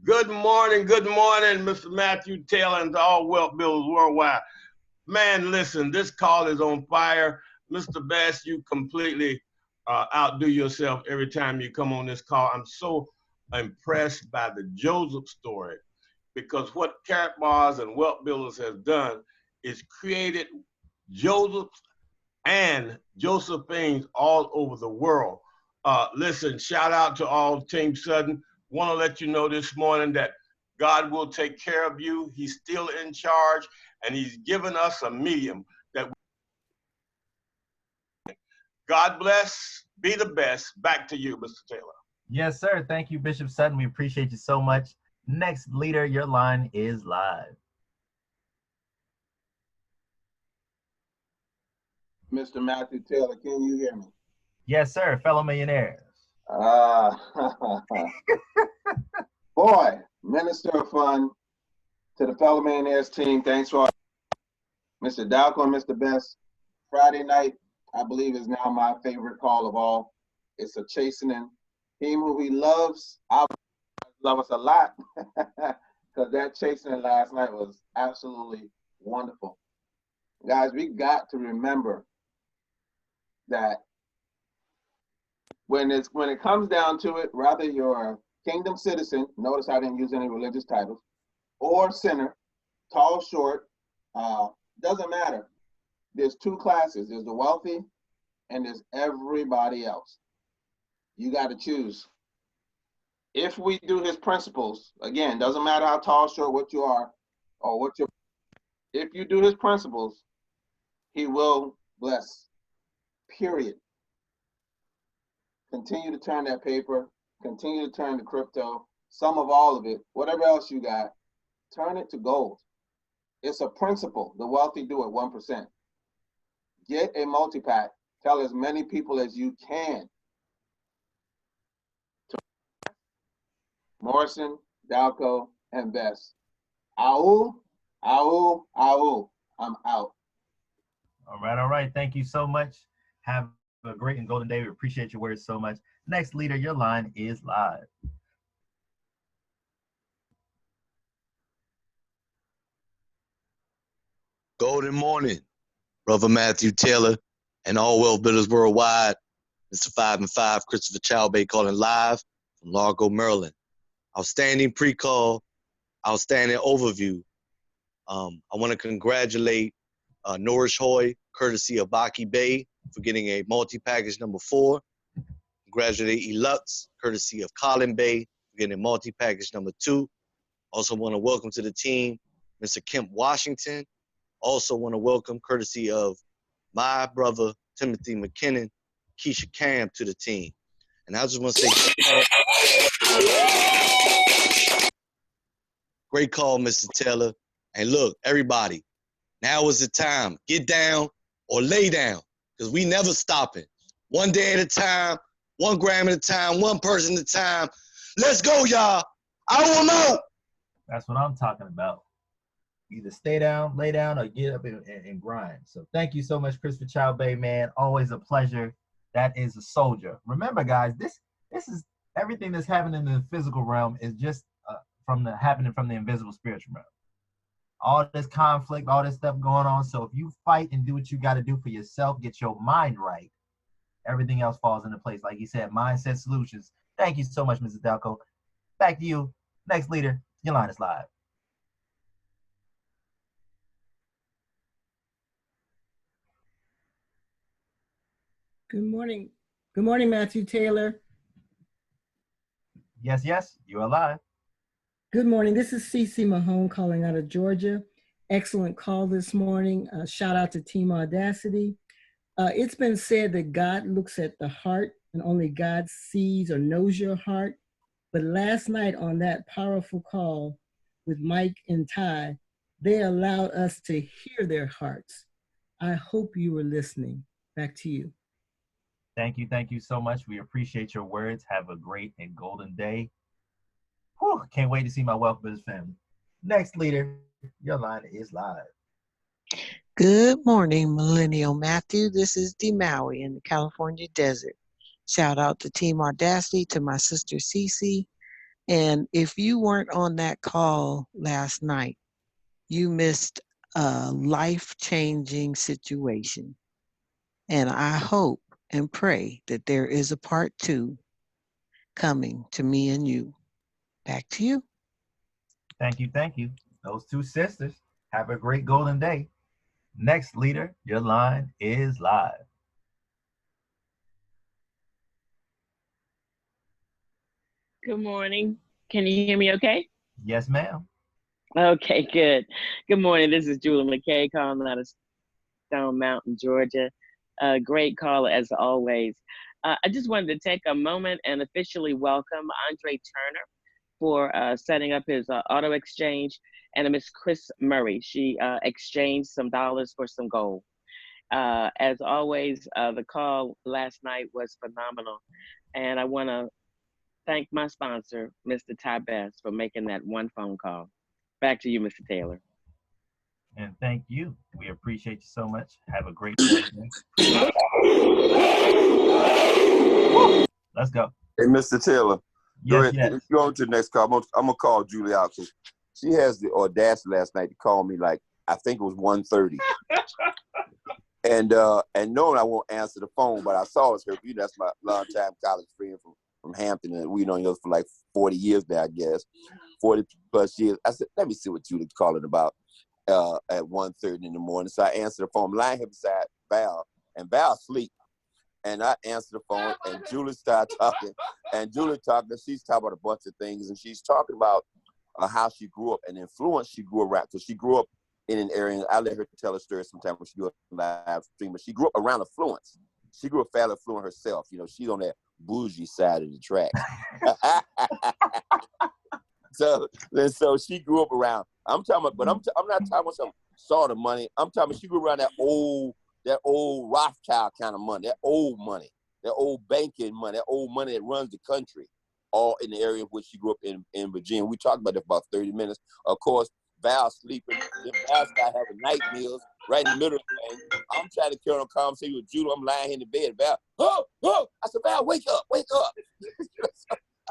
Good morning, Mr. Matthew Taylor and to all wealth builders worldwide. Man, listen, this call is on fire. Mr. Bass, you completely outdo yourself every time you come on this call. I'm so impressed by the Joseph story, because what Carrot Bars and Wealth Builders has done is created Josephs and Josephines all over the world. Listen, shout out to all Team Sutton. Want to let you know this morning that God will take care of you. He's still in charge, and he's given us a medium that God bless, be the best. Back to you, Mr. Taylor. Yes, sir. Thank you, Bishop Sutton. We appreciate you so much. Next leader, your line is live. Mr. Matthew Taylor, can you hear me? Yes, sir. Fellow millionaires. Boy, Minister of Fun to the Fellow Millionaires team. Thanks for Mr. Dalco and Mr. Best. Friday night, I believe, is now my favorite call of all. It's a chastening. Him who he loves, I love us a lot, because that chastening last night was absolutely wonderful. Guys, we got to remember that when it comes down to it, rather you're a kingdom citizen, notice I didn't use any religious titles, or sinner, tall, short, doesn't matter. There's two classes. There's the wealthy and there's everybody else. You got to choose. If we do his principles, again, doesn't matter how tall, short, what you are, or what you're, if you do his principles, he will bless, period. Continue to turn that paper, continue to turn the crypto, some of all of it, whatever else you got, turn it to gold. It's a principle. The wealthy do it 1%. Get a multi-pack. Tell as many people as you can. Morrison, Dalco, and Best. Ow, ow, ow. I'm out. All right. Thank you so much. Have a great and golden day. We appreciate your words so much. Next leader, your line is live. Golden morning, Brother Matthew Taylor and all wealth builders worldwide. Mr. 5 and 5, Christopher Chowbay calling live from Largo, Maryland. outstanding pre-call, outstanding overview. I want to congratulate Norris Hoy, courtesy of Baki Bay, for getting a multi-package number 4. Congratulate Elux, courtesy of Colin Bay, for getting a multi-package number 2. Also want to welcome to the team Mr. Kemp Washington. Also want to welcome, courtesy of my brother Timothy McKinnon, Keisha Cam, to the team. And I just want to say, great call, Mr. Taylor. And look, everybody, now is the time. Get down or lay down, because we never stopping. One day at a time, 1 gram at a time, 1 person at a time. Let's go, y'all. I want more. That's what I'm talking about. Either stay down, lay down, or get up and grind. So thank you so much, Christopher Chow Bay, man. Always a pleasure. That is a soldier. Remember, guys, this is everything that's happening in the physical realm is just happening from the invisible spiritual realm. All this conflict, all this stuff going on. So if you fight and do what you got to do for yourself, get your mind right, everything else falls into place. Like you said, mindset solutions. Thank you so much, Mrs. Dalco. Back to you. Next leader, your line is live. Good morning. Good morning, Matthew Taylor. Yes, yes, you are live. Good morning. This is CeCe Mahone calling out of Georgia. Excellent call this morning. Shout out to Team Audacity. It's been said that God looks at the heart and only God sees or knows your heart. But last night on that powerful call with Mike and Ty, they allowed us to hear their hearts. I hope you were listening. Back to you. Thank you so much. We appreciate your words. Have a great and golden day. Whew, can't wait to see my Wealth Business family. Next leader, your line is live. Good morning, Millennial Matthew. This is D. Maui in the California desert. Shout out to Team Audacity, to my sister Cece. And if you weren't on that call last night, you missed a life-changing situation. And I hope and pray that there is a part 2 coming to me and you. Back to you. Thank you. Those 2 sisters, have a great golden day. Next leader, your line is live. Good morning. Can you hear me okay? Yes, ma'am. Okay, good. Good morning. This is Julie McKay calling out of Stone Mountain, Georgia. Great call as always. I just wanted to take a moment and officially welcome Andre Turner for setting up his auto exchange, and Miss Chris Murray. She exchanged some dollars for some gold. As always, the call last night was phenomenal, and I want to thank my sponsor, Mr. Ty Best, for making that one phone call. Back to you, Mr. Taylor. And thank you. We appreciate you so much. Have a great day. Let's go. Hey, Mr. Taylor. Yes, go ahead. Go on to the next call. I'm gonna call Julie out because she has the audacity last night to call me like I think it was 1:30. and knowing I won't answer the phone, but I saw it's her. You know, that's my longtime college friend from Hampton, and we known each other for like 40 years now, I guess, 40 plus years. I said, let me see what Julie's calling about at 1:30 in the morning. So I answered the phone. I'm lying here beside Val, and Val asleep. And I answered the phone, and Julie started talking. And Julie talking, she's talking about a bunch of things, and she's talking about how she grew up and the influence she grew around. Because she grew up in an area, and I let her tell a story sometime when she do a live stream, but she grew up around affluence. She grew up fairly affluent herself. You know, she's on that bougie side of the track. So she grew up around. I'm talking about, but I'm not talking about some sort of money. I'm talking about she grew around that old Rothschild kind of money, that old money, that old banking money, that old money that runs the country, all in the area in which she grew up in Virginia. We talked about it for about 30 minutes. Of course, Val sleeping, then Val started having nightmares right in the middle of the thing. I'm trying to carry on a conversation with Julie. I'm lying in the bed. Val, oh! I said, Val, wake up.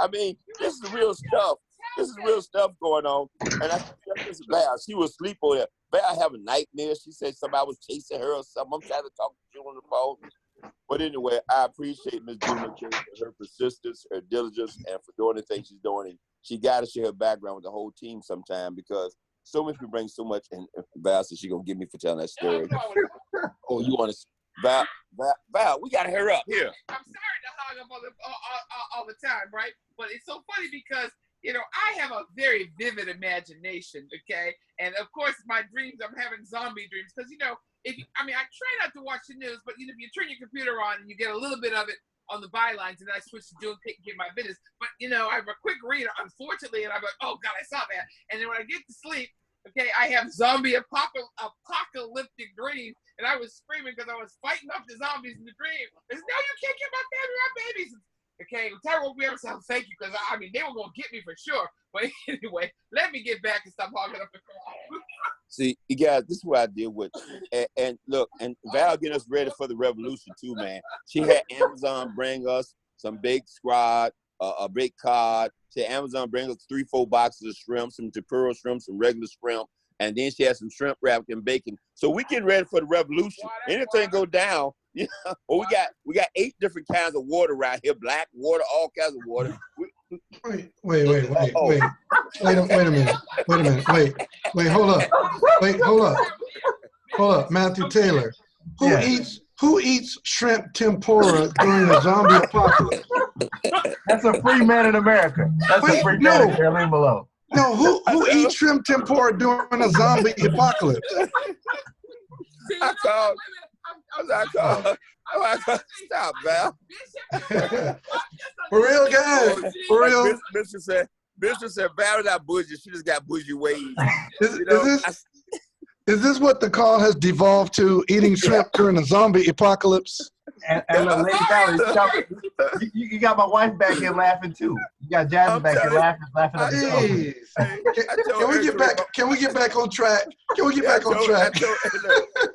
I mean, this is real stuff. This is real stuff going on. And I said, this is Val. She was asleep over there. Val having nightmares. She said somebody was chasing her or something. I'm trying to talk to Julie on the phone. But anyway, I appreciate Ms. Julie for her persistence, her diligence, and for doing the things she's doing. And she got to share her background with the whole team sometime because so many people bring so much, and Val said she gonna give me for telling that story. Oh, you want to, Val, we gotta hurry up here. I'm sorry to hog up all the time, right? But it's so funny because, you know, I have a very vivid imagination, okay? And of course, my dreams, I'm having zombie dreams because, you know, I try not to watch the news, but, you know, if you turn your computer on and you get a little bit of it on the bylines, and I switch to doing get my business. But, you know, I'm a quick reader, unfortunately, and I'm like, oh, God, I saw that. And then when I get to sleep, okay, I have zombie apocalyptic dreams, and I was screaming because I was fighting off the zombies in the dream. I said, no, you can't get my family, my babies. Okay, Tyra woke me up and said, thank you, because, I mean, they were going to get me for sure. But anyway, let me get back and stop hogging up the call. See, you guys, this is what I deal with. And look, and Val getting us ready for the revolution too, man. She had Amazon bring us some baked squid, a baked cod. She had Amazon bring us 3-4 boxes of shrimp, some tempura shrimp, some regular shrimp. And then she had some shrimp wrapped in bacon. So we getting ready for the revolution. Anything go down, you know. Well, we got 8 different kinds of water right here, black water, all kinds of water. Wait a minute. Wait, hold up. Matthew Taylor. Who eats shrimp tempura during a zombie apocalypse? That's a free man in America. That's a free man in America. Leave him alone. No, who eats shrimp tempura during a zombie apocalypse? I called. Stop, Val. For real, guys. For real. Bishop said, Val not bougie. She just got bougie ways. Is this what the call has devolved to? Eating shrimp during a zombie apocalypse? And look, Lady Valley, you got my wife back here laughing too. You got Jasmine back here laughing at the Can we get back on track?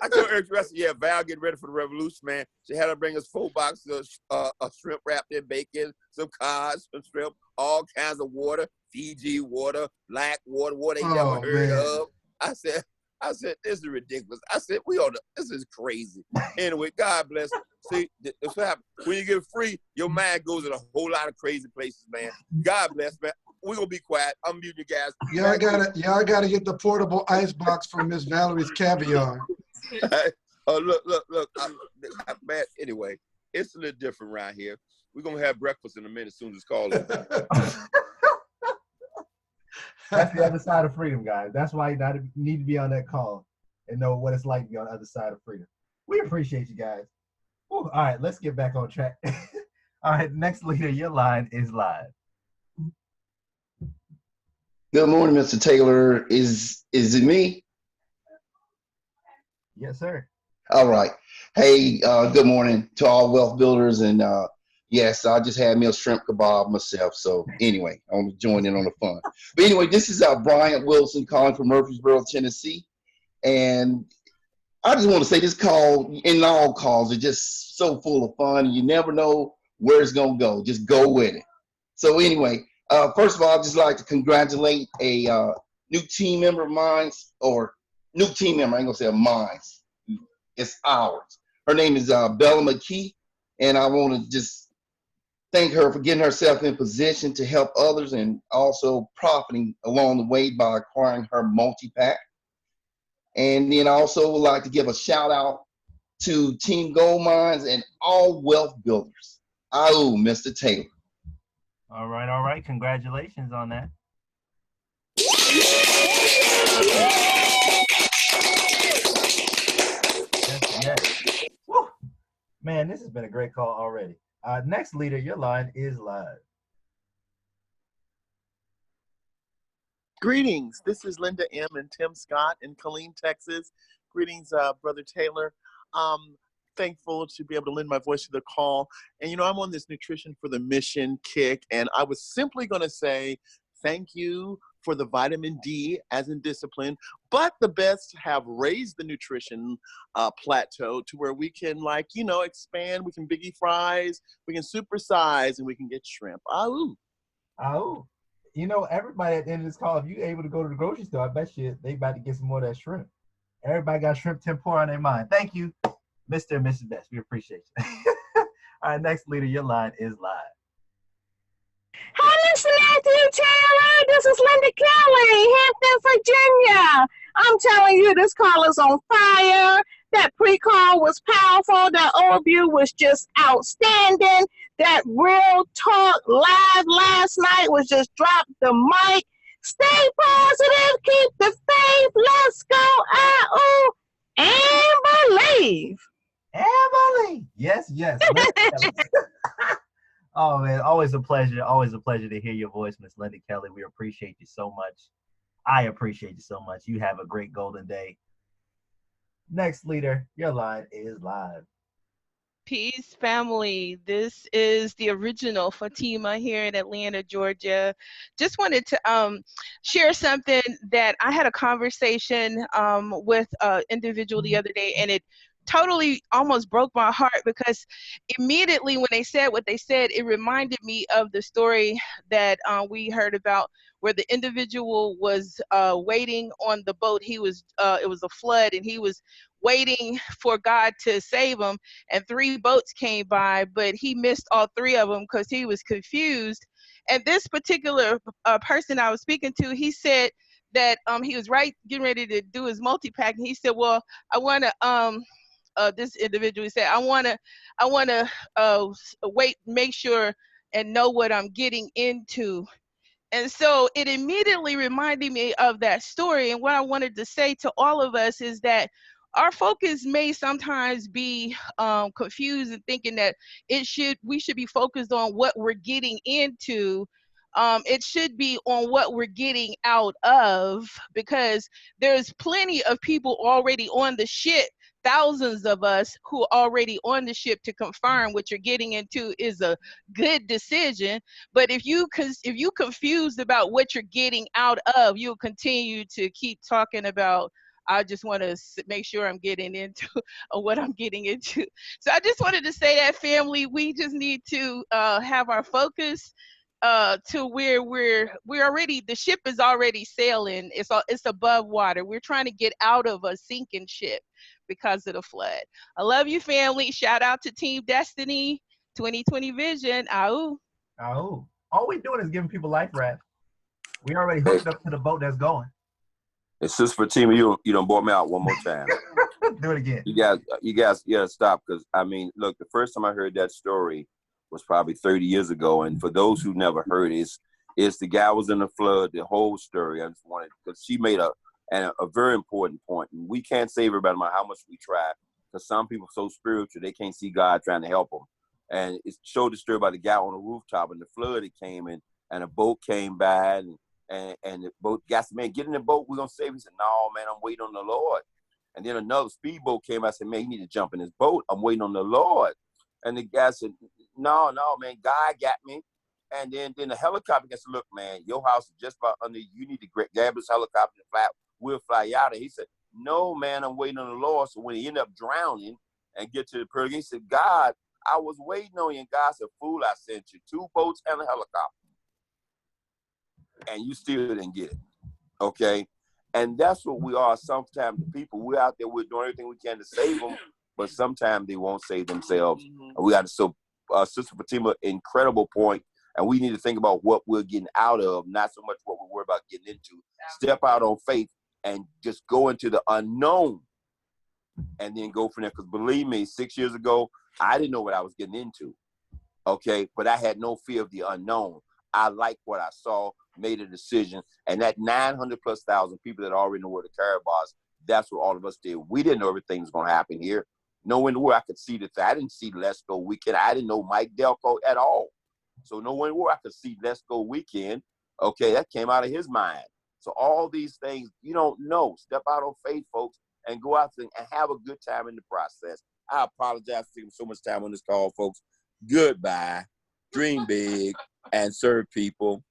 I told Eric Russell, Val getting ready for the revolution, man. She had to bring us 4 boxes of shrimp wrapped in bacon, some cod, some shrimp, all kinds of water, Fiji water, black water they never heard of. I said, this is ridiculous. I said, this is crazy. Anyway, God bless. See, that's what happens. When you get free, your mind goes in a whole lot of crazy places, man. God bless, man. We're going to be quiet. I'm muting you guys. Y'all gotta get the portable ice box from Miss Valerie's Caviar. Look. Man, anyway, it's a little different around here. We're going to have breakfast in a minute as soon as it's called. That's the other side of freedom, guys. That's why you need to be on that call and know what it's like to be on the other side of freedom. We appreciate you guys. Whew. All right, let's get back on track. All right, next leader, your line is live. Good morning, Mr. Taylor. Is it me? Yes, sir. All right. Hey, good morning to all wealth builders. And yes, I just had me a shrimp kebab myself. So anyway, I want to join in on the fun. But anyway, this is Brian Wilson calling from Murfreesboro, Tennessee. And I just want to say this call, and all calls, are just so full of fun. You never know where it's going to go. Just go with it. So anyway, first of all, I'd just like to congratulate a new team member of mine, or new team member, I ain't going to say of mine. It's ours. Her name is Bella McKee, and I want to just thank her for getting herself in position to help others and also profiting along the way by acquiring her multi-pack. And then I also would like to give a shout out to Team Gold Mines and all wealth builders. Oh, Mr. Taylor. All right. Congratulations on that. Yes. Woo. Man, this has been a great call already. Next leader, your line is live. Greetings. This is Linda M. and Tim Scott in Killeen, Texas. Greetings, Brother Taylor. Thankful to be able to lend my voice to the call. And, you know, I'm on this Nutrition for the Mission kick, and I was simply going to say thank you for the vitamin D as in discipline, but the best have raised the nutrition plateau to where we can, like, you know, expand. We can biggie fries, we can supersize, and we can get shrimp. Ahoo. You know, everybody at the end of this call, if you're able to go to the grocery store, I bet you they about to get some more of that shrimp. Everybody got shrimp tempura on their mind. Thank you, Mr. and Mrs. Best. We appreciate you. All right, next leader, your line is live. Hi, Mr. Matthew Taylor, this is Linda Kelly, Hampton, Virginia. I'm telling you, this call is on fire. That pre-call was powerful. That overview was just outstanding. That real talk live last night was just drop the mic. Stay positive, keep the faith. Let's go out and believe. Emily. Yes, yes. Oh man, always a pleasure. Always a pleasure to hear your voice, Miss Linda Kelly. We appreciate you so much. I appreciate you so much. You have a great golden day. Next leader, your line is live. Peace, family. This is the original Fatima here in Atlanta, Georgia. Just wanted to share something that I had a conversation with an individual the other day, and it totally almost broke my heart because immediately when they said what they said, it reminded me of the story that we heard about where the individual was waiting on the boat. It was a flood, and he was waiting for God to save him, and 3 boats came by, but he missed all 3 of them because he was confused. And this particular person I was speaking to, he said that he was getting ready to do his multi-pack, and he said, well, I want to this individual said, I want to wait, make sure and know what I'm getting into. And so it immediately reminded me of that story. And what I wanted to say to all of us is that our focus may sometimes be confused and thinking that we should be focused on what we're getting into. It should be on what we're getting out of, because there's plenty of people already on the ship, thousands of us who are already on the ship, to confirm what you're getting into is a good decision. But if you confused about what you're getting out of, you'll continue to keep talking about, I just want to make sure I'm getting into what I'm getting into. So I just wanted to say that, family, we just need to have our focus to where we're already, the ship is already sailing. It's above water. We're trying to get out of a sinking ship because of the flood. I love you, family. Shout out to Team Destiny 2020 Vision. Ow. Oh, all we're doing is giving people life raft. We already hooked up to the boat that's going. It's just for Fatima, you done brought me out one more time. Do it again. You guys gotta stop, because I mean, look, the first time I heard that story was probably 30 years ago, and for those who never heard it, it's the guy was in the flood, the whole story. I just wanted, because she made a very important point, and we can't save everybody no matter how much we try, because some people are so spiritual they can't see God trying to help them. And it showed the story about the guy on the rooftop, and the flood it came in, and a boat came by, and the boat got said, man, get in the boat, we're gonna save him. He said, no, man, I'm waiting on the Lord. And then another speedboat came. I said, man, you need to jump in this boat. I'm waiting on the Lord. And the guy said, no, man, God got me. And then the helicopter guy said, look, man, your house is just about under you. You need to grab this helicopter and fly. We'll fly you out. And he said, no, man, I'm waiting on the Lord. So when he ended up drowning and get to the pearl, he said, God, I was waiting on you. And God said, fool, I sent you 2 boats and a helicopter. And you still didn't get it. Okay? And that's what we are sometimes, the people. We're out there, we're doing everything we can to save them, but sometimes they won't save themselves. And we got to, so Sister Fatima, incredible point. And we need to think about what we're getting out of, not so much what we're worried about getting into. Step out on faith and just go into the unknown and then go from there. Because believe me, 6 years ago, I didn't know what I was getting into. Okay? But I had no fear of the unknown. I liked what I saw, made a decision, and that 900,000+ people that already know where the Carabaos, that's what all of us did. We didn't know everything was going to happen here. Knowing where I could see that, I didn't see Let's Go Weekend. I didn't know Mike Delco at all. So knowing where I could see Let's Go Weekend, okay, that came out of his mind. So all these things, you don't know. Step out on faith, folks, and go out there and have a good time in the process. I apologize for taking so much time on this call, folks. Goodbye. Dream big and serve people.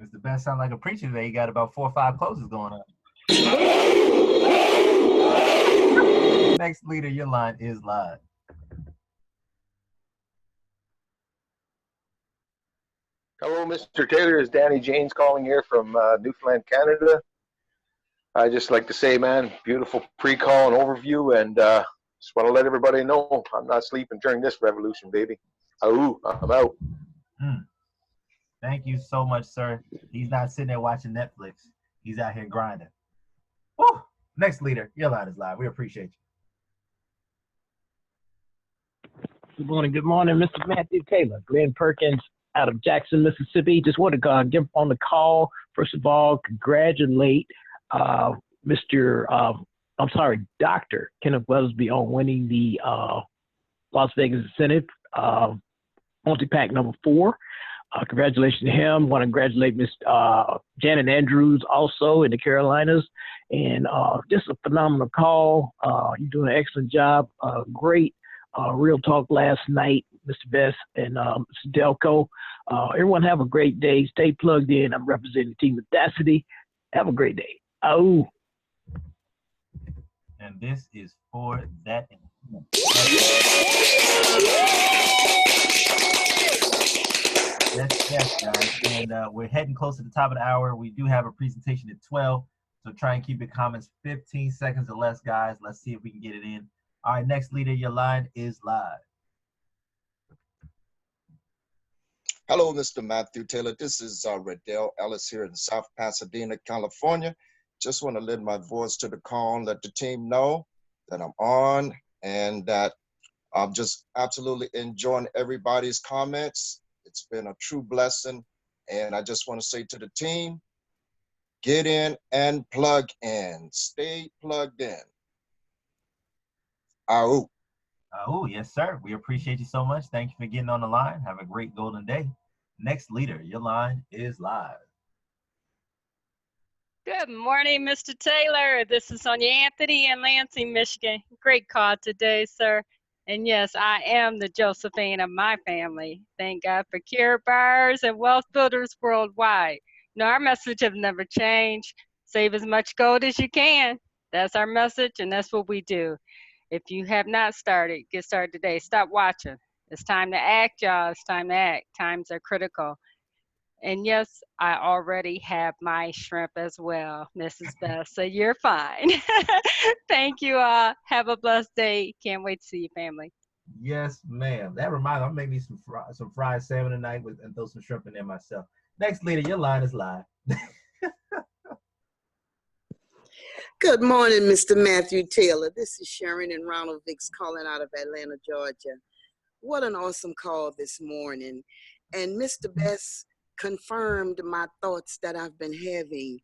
Mr. Ben sound like a preacher today. He got about 4 or 5 closes going on. Next leader, your line is live. Hello, Mr. Taylor. It's Danny James calling here from Newfoundland, Canada. I just like to say, man, beautiful pre-call and overview, and just want to let everybody know I'm not sleeping during this revolution, baby. Ooh, I'm out. Thank you so much, sir. He's not sitting there watching Netflix. He's out here grinding. Woo! Next leader, your line is live. We appreciate you. Good morning, Mr. Matthew Taylor. Glenn Perkins out of Jackson, Mississippi. Just want to give on the call. First of all, congratulate Dr. Kenneth Weathersby on winning the Las Vegas Incentive multi-pack number 4. Congratulations to him. Want to congratulate Miss Janet Andrews also in the Carolinas. And just a phenomenal call. You're doing an excellent job. Great real talk last night, Mr. Best and Mr. Delco. Everyone have a great day. Stay plugged in. I'm representing Team Audacity. Have a great day. Oh. And this is for that. Yes, guys. And we're heading close to the top of the hour. We do have a presentation at 12. So try and keep your comments 15 seconds or less, guys. Let's see if we can get it in. All right, next leader, your line is live. Hello, Mr. Matthew Taylor. This is Redell Ellis here in South Pasadena, California. Just want to lend my voice to the call and let the team know that I'm on and that I'm just absolutely enjoying everybody's comments. It's been a true blessing. And I just want to say to the team, get in and plug in. Stay plugged in. Ahoo. Oh, yes, sir. We appreciate you so much. Thank you for getting on the line. Have a great golden day. Next leader, your line is live. Good morning, Mr. Taylor. This is Sonia Anthony in Lansing, Michigan. Great call today, sir. And yes, I am the Josephine of my family. Thank God for Care Bars and Wealth Builders worldwide. No, our message has never changed. Save as much gold as you can. That's our message, and that's what we do. If you have not started, get started today. Stop watching. It's time to act, y'all. It's time to act. Times are critical. And yes, I already have my shrimp as well, Mrs. Best. So you're fine. Thank you all. Have a blessed day. Can't wait to see your family. Yes, ma'am. That reminds me, I'm making me some fried salmon tonight and throw some shrimp in there myself. Next leader, your line is live. Good morning, Mr. Matthew Taylor. This is Sharon and Ronald Vicks calling out of Atlanta, Georgia. What an awesome call this morning. And Mr. Best confirmed my thoughts that I've been having.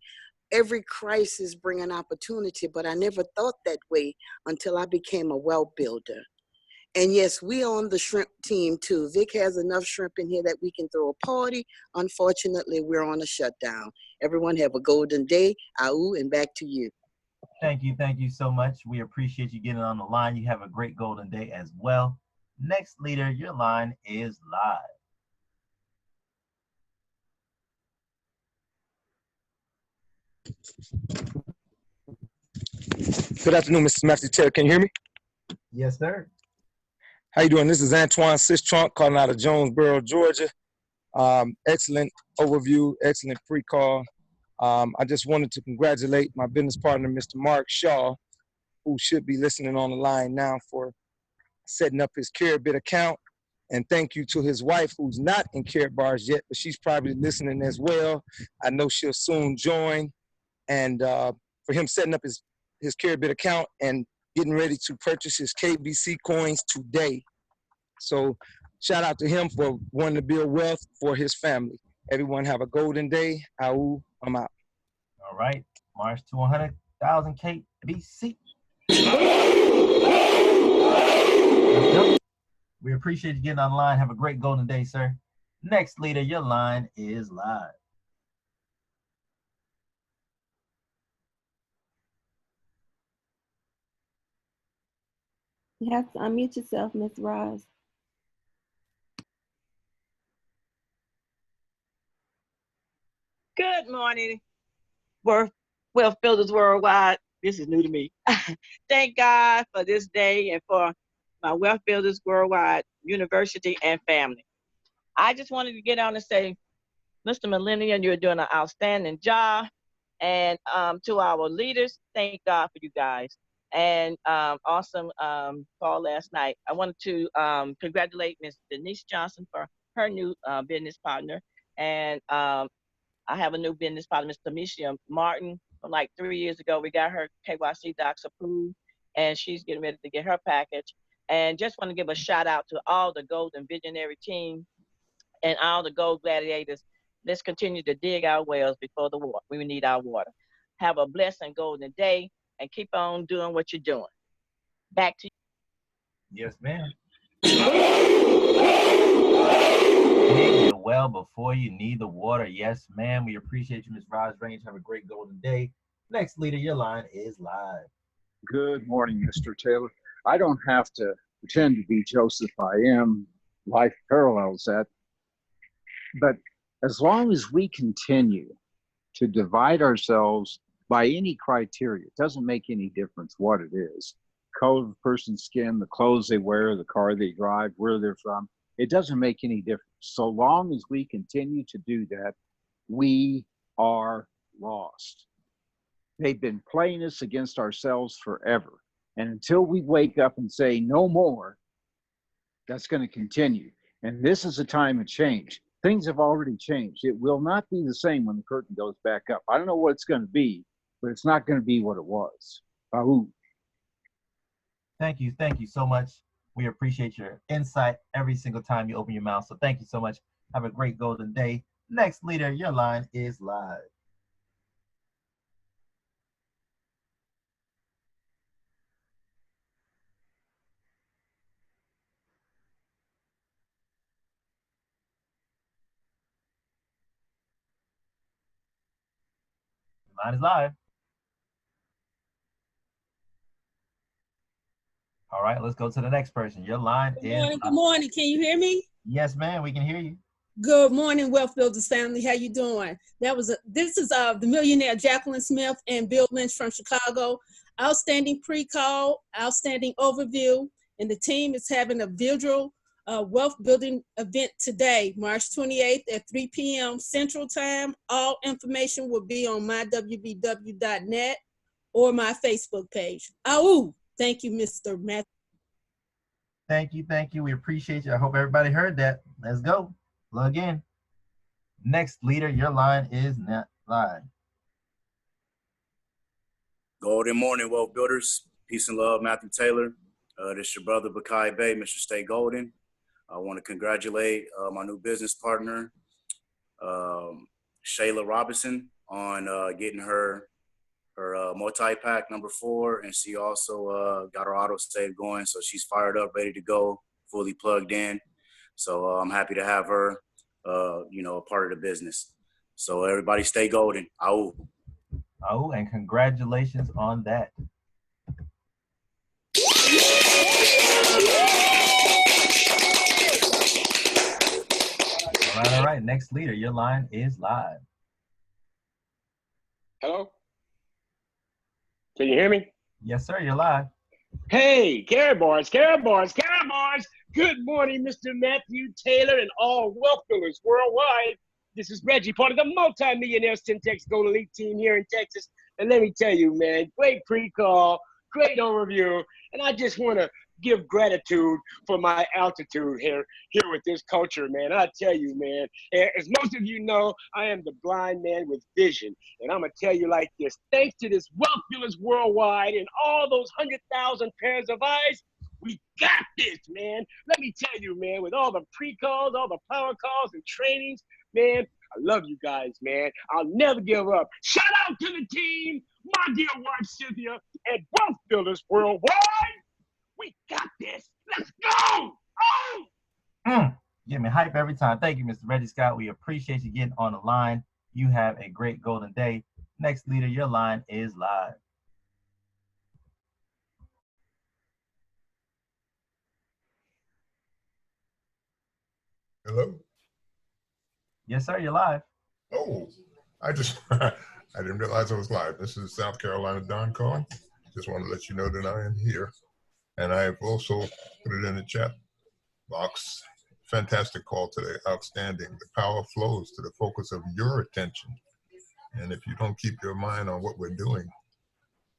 Every crisis brings an opportunity, but I never thought that way until I became a wealth builder. And yes, we on the shrimp team too. Vic has enough shrimp in here that we can throw a party. Unfortunately, we're on a shutdown. Everyone have a golden day. Ahoo, and back to you. Thank you so much. We appreciate you getting on the line. You have a great golden day as well. Next leader, your line is live. Good afternoon, Mr. Matthew Taylor. Can you hear me? Yes, sir. How you doing? This is Antoine Sistrunk calling out of Jonesboro, Georgia. Excellent overview, excellent pre-call. I just wanted to congratulate my business partner, Mr. Mark Shaw, who should be listening on the line now, for setting up his Caribbean account. And thank you to his wife, who's not in Carrot Bars yet, but she's probably listening as well. I know she'll soon join. And for him setting up his Caribbean account and getting ready to purchase his KBC coins today. So shout out to him for wanting to build wealth for his family. Everyone have a golden day. Ahoo, I'm out. All right, March to 100,000 KBC. We appreciate you getting online. Have a great golden day, sir. Next leader, your line is live. You have to unmute yourself, Miss Roz. Good morning, Wealth Builders Worldwide. This is new to me. Thank God for this day and for my Wealth Builders Worldwide University and family. I just wanted to get on and say, Mr. Millennium, you're doing an outstanding job. And to our leaders, thank God for you guys. And awesome call last night. I wanted to congratulate Ms. Denise Johnson for her new business partner. And Mr. Best, thank you for your leadership. And I want to congratulate Mr. Matthew Taylor for his And I have a new business partner, Mr. Misha Martin. From like 3 years ago, we got her KYC docs approved, and she's getting ready to get her package. And just want to give a shout out to all the Golden Visionary team and all the Gold Gladiators. Let's continue to dig our wells before the water. We need our water. Have a blessed and golden day, and keep on doing what you're doing. Back to you. Yes, ma'am. Dig the well before you need the water. Yes, ma'am. We appreciate you, Ms. Roz Range. Have a great golden day. Next leader, your line is live. Good morning, Mr. Taylor. I don't have to pretend to be Joseph. I am. Life parallels that. But as long as we continue to divide ourselves by any criteria, it doesn't make any difference what it is. Color of the person's skin, the clothes they wear, the car they drive, where they're from, it doesn't make any difference. So long as we continue to do that, we are lost. They've been playing us against ourselves forever. And until we wake up and say no more, that's going to continue. And this is a time of change. Things have already changed. It will not be the same when the curtain goes back up. I don't know what it's going to be, but it's not going to be what it was. Bahoo. Thank you so much. We appreciate your insight every single time you open your mouth. So thank you so much. Have a great golden day. Next leader, your line is live. Your line is live. All right, let's go to the next person. Your line is live. Good morning. Can you hear me? Yes, ma'am. We can hear you. Good morning, Wealth Builders family. How you doing? This is the millionaire Jacqueline Smith and Bill Lynch from Chicago. Outstanding pre-call, outstanding overview, and the team is having a visual wealth building event today, March 28th at 3 p.m. Central Time. All information will be on mywbw.net or my Facebook page. Thank you, Mr. Matthew. Thank you. We appreciate you. I hope everybody heard that. Let's go. Plug in. Next leader, your line is not live. Golden morning, wealth builders. Peace and love, Matthew Taylor. This is your brother, Bakai Bay, Mr. Stay Golden. I want to congratulate my new business partner, Shayla Robinson, on getting her multi-pack number 4, and she also got her auto save going, so she's fired up, ready to go, fully plugged in. So I'm happy to have her, a part of the business. So everybody stay golden. Au. Oh, and congratulations on that. All right. Next leader, your line is live. Hello? Can you hear me? Yes, sir. You're live. Hey, Carrot Bars. Good morning, Mr. Matthew Taylor and all wealth builders worldwide. This is Reggie, part of the multi-millionaire Syntex Gold Elite team here in Texas. And let me tell you, man, great pre-call, great overview. And I just want to give gratitude for my altitude here with this culture, man. I tell you, man, as most of you know, I am the blind man with vision. And I'm going to tell you like this, thanks to this wealth builders worldwide and all those 100,000 pairs of eyes, we got this, man. Let me tell you, man, with all the pre-calls, all the power calls and trainings, man, I love you guys, man. I'll never give up. Shout out to the team, my dear wife, Cynthia, and wealth builders worldwide. We got this. Let's go. Give me hype every time. Thank you, Mr. Reggie Scott. We appreciate you getting on the line. You have a great golden day. Next leader, your line is live. Hello? Yes, sir. You're live. Oh, I didn't realize I was live. This is South Carolina Don calling. Just want to let you know that I am here. And I have also put it in the chat box. Fantastic call today. Outstanding. The power flows to the focus of your attention. And if you don't keep your mind on what we're doing,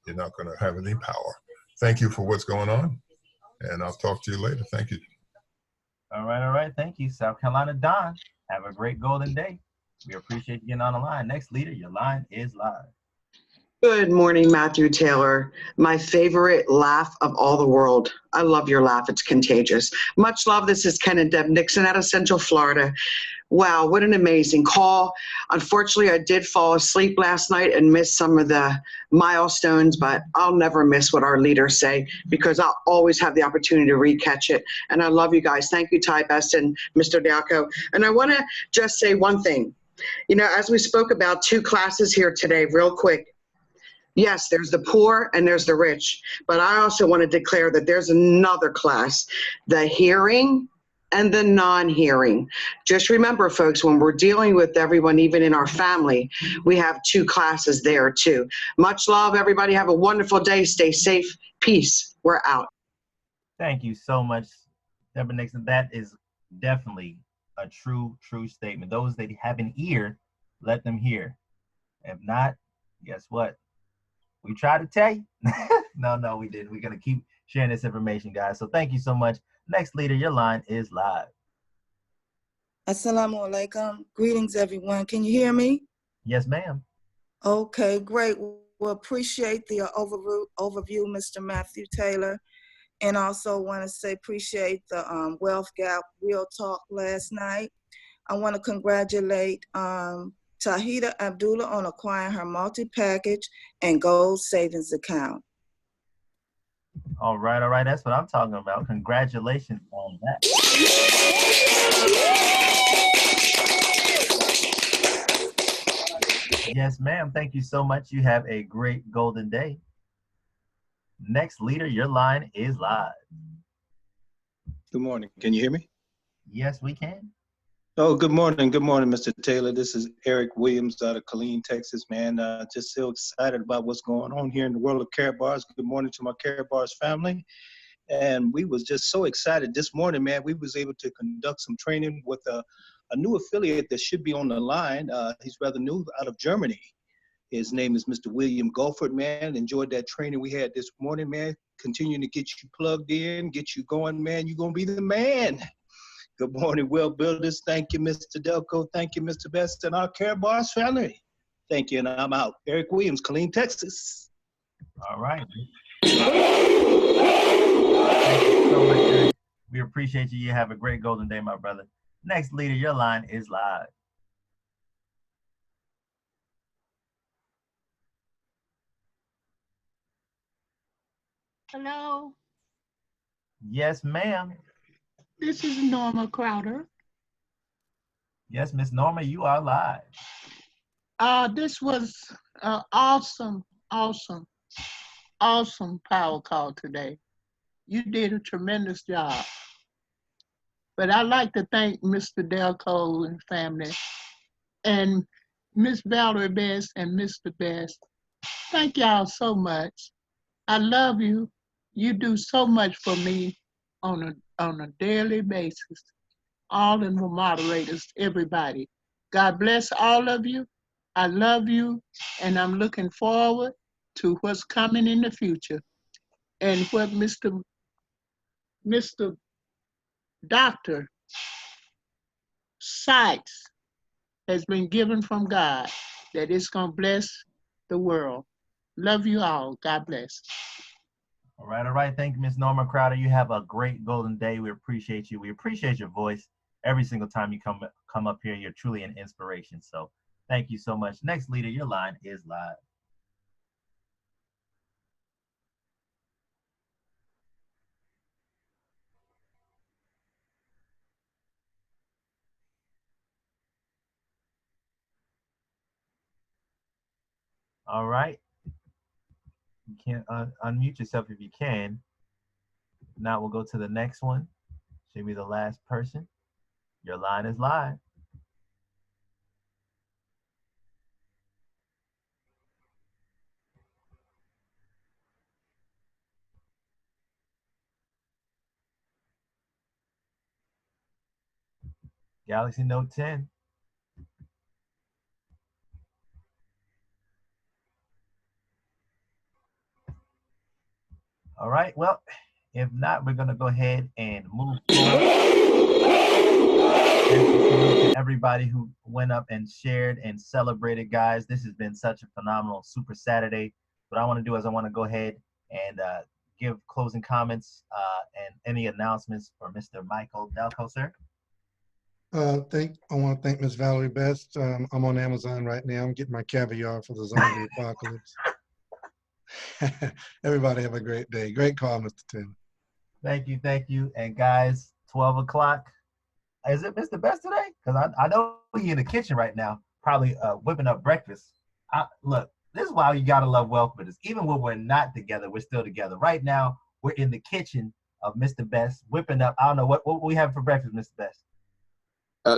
you're not going to have any power. Thank you for what's going on. And I'll talk to you later. Thank you. All right. Thank you, South Carolina Don. Have a great golden day. We appreciate you getting on the line. Next leader, your line is live. Good morning, Matthew Taylor. My favorite laugh of all the world. I love your laugh. It's contagious. Much love. This is Ken and Deb Nixon out of Central Florida. Wow, what an amazing call. Unfortunately, I did fall asleep last night and miss some of the milestones, but I'll never miss what our leaders say because I'll always have the opportunity to recatch it. And I love you guys. Thank you, Ty Best and Mr. Dalco. And I want to just say one thing. You know, as we spoke about two classes here today, real quick. Yes, there's the poor and there's the rich, but I also want to declare that there's another class, the hearing and the non-hearing. Just remember, folks, when we're dealing with everyone, even in our family, we have two classes there too. Much love, everybody. Have a wonderful day. Stay safe. Peace. We're out. Thank you so much, Deborah Nixon. That is definitely a true statement. Those that have an ear, let them hear. If not, guess what? We tried to tell you. No, we didn't. We're going to keep sharing this information, guys. So thank you so much. Next leader, your line is live. Assalamu alaikum. Greetings, everyone. Can you hear me? Yes, ma'am. Okay, great. Well, appreciate the overview, Mr. Matthew Taylor. And also want to say appreciate the Wealth Gap Real Talk last night. I want to congratulate Tahida Abdullah on acquiring her multi-package and gold savings account. All right. That's what I'm talking about. Congratulations on that. Yes, ma'am. Thank you so much. You have a great golden day. Next leader, your line is live. Good morning. Can you hear me? Yes, we can. Oh, good morning. Good morning, Mr. Taylor. This is Eric Williams out of Killeen, Texas, man. Just so excited about what's going on here in the world of Care Bars. Good morning to my Care Bars family. And we was just so excited this morning, man. We was able to conduct some training with a new affiliate that should be on the line. He's rather new, out of Germany. His name is Mr. William Golford, man. Enjoyed that training we had this morning, man. Continuing to get you plugged in, get you going, man. You're going to be the man. Good morning, Well Builders. Thank you, Mr. Delco. Thank you, Mr. Best, and our Care Bars family. Thank you, and I'm out. Eric Williams, Killeen, Texas. All right. Thank you so much, Eric. We appreciate you. You have a great golden day, my brother. Next leader, your line is live. Hello, Yes, ma'am. this is Norma Crowder. Yes, Miss Norma, you are live. This was awesome power call today. You did a tremendous job. But I'd like to thank Mr. Delco and family and Miss Valerie Best and Mr. Best. Thank y'all so much. I love you. You do so much for me on a daily basis. All of the moderators, everybody. God bless all of you. I love you, and I'm looking forward to what's coming in the future and what Mr. Dr. Sykes has been given from God, that it's going to bless the world. Love you all. God bless. All right. Thank you, Miss Norma Crowder. You have a great golden day. We appreciate you. We appreciate your voice. Every single time you come up here, you're truly an inspiration. So thank you so much. Next leader, your line is live. All right. You can't unmute yourself if you can. Now we'll go to the next one. Should be the last person. Your line is live. Galaxy Note 10. All right, well, if not, we're going to go ahead and move forward. salute to everybody who went up and shared and celebrated, guys. This has been such a phenomenal Super Saturday. What I want to do is I want to go ahead and give closing comments and any announcements for Mr. Michael Delco, sir. I want to thank Miss Valerie Best. I'm on Amazon right now. I'm getting my caviar for the zombie apocalypse. Everybody have a great day. Great call, Mr. Taylor. Thank you, thank you. And guys, 12 o'clock. Is it Mr. Best today? Because I know you're in the kitchen right now, probably whipping up breakfast. Look, this is why you gotta love Wealth Builders. Even when we're not together, we're still together. Right now, we're in the kitchen of Mr. Best, whipping up. I don't know what we have for breakfast, Mr. Best.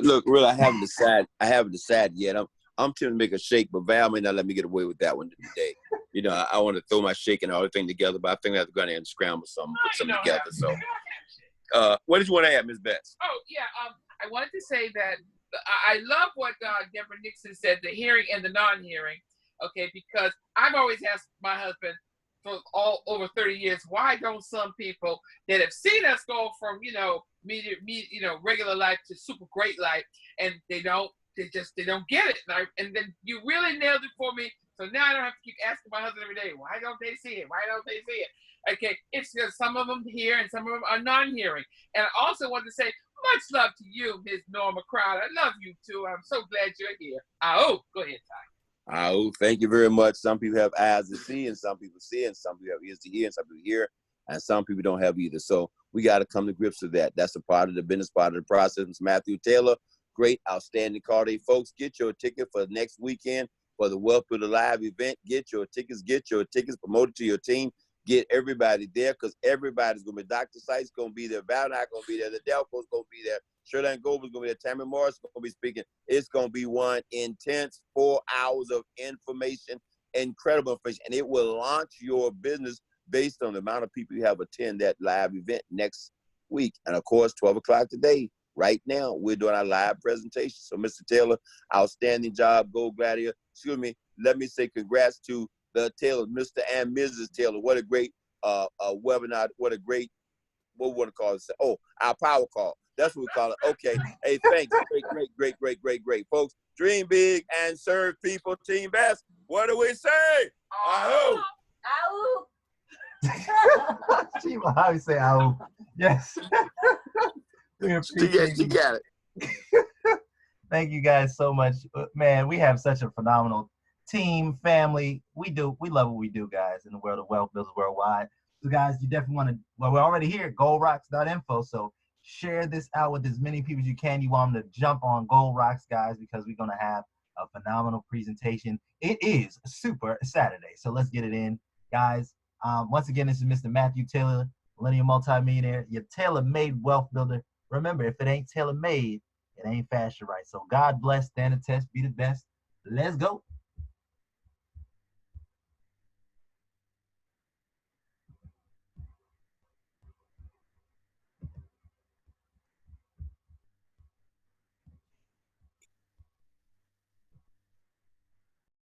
Look, really, I haven't decided yet. I'm tempted to make a shake, but Val may not let me get away with that one today. You know, I want to throw my shake and everything together, but I think I have to go in there and scramble something, put something together. So, what did you want to add, Ms. Best? Oh, yeah. I wanted to say that I love what Deborah Nixon said, the hearing and the non-hearing, okay, because I've always asked my husband for all over 30 years, why don't some people that have seen us go from, regular life to super great life, and they don't get it. And then you really nailed it for me. So now I don't have to keep asking my husband every day, why don't they see it? Why don't they see it? Okay, it's because some of them hear and some of them are non-hearing. And I also want to say much love to you, Ms. Norma Crowder. I love you too. I'm so glad you're here. Oh, go ahead, Ty. Oh, thank you very much. Some people have eyes to see, and some people see, and some people have ears to hear, and some people hear, and some people don't have either. So we got to come to grips with that. That's a part of the business, part of the process. Mr. Matthew Taylor, great, outstanding call today, folks. Get your ticket for next weekend for the Wealth Builder Live event. Get your tickets, promote it to your team. Get everybody there, because everybody's going to be. Dr. Sykes going to be there. Val and I going to be there. The Delco's going to be there. Shirley Goldberg's going to be there. Tammy Morris is going to be speaking. It's going to be one intense 4 hours of information, incredible information, and it will launch your business based on the amount of people you have attend that live event next week. And, of course, 12 o'clock today, right now, we're doing our live presentation. So, Mr. Taylor, outstanding job. Go Gladiator. Excuse me. Let me say congrats to the Taylor, Mr. and Mrs. Taylor. What a great webinar. What a great, what we want to call it? Oh, our power call. That's what we call it. Okay. Hey, thanks. Great. Folks, dream big and serve people. Team Best. What do we say? Ahoo. Ahoo. How you say ahoo? Yes. She got it. Thank you guys so much. Man, we have such a phenomenal team, family. We love what we do, guys, in the world of Wealth Builders Worldwide. So, guys, you definitely want to, well, we're already here, goldrocks.info. So share this out with as many people as you can. You want them to jump on Gold Rocks, guys, because we're going to have a phenomenal presentation. It is Super Saturday, so let's get it in, guys. Once again, this is Mr. Matthew Taylor, Millennium Multimillionaire, your tailor-made wealth builder. Remember, if it ain't tailor-made, it ain't fashion right. So God bless, stand the test, be the best. Let's go.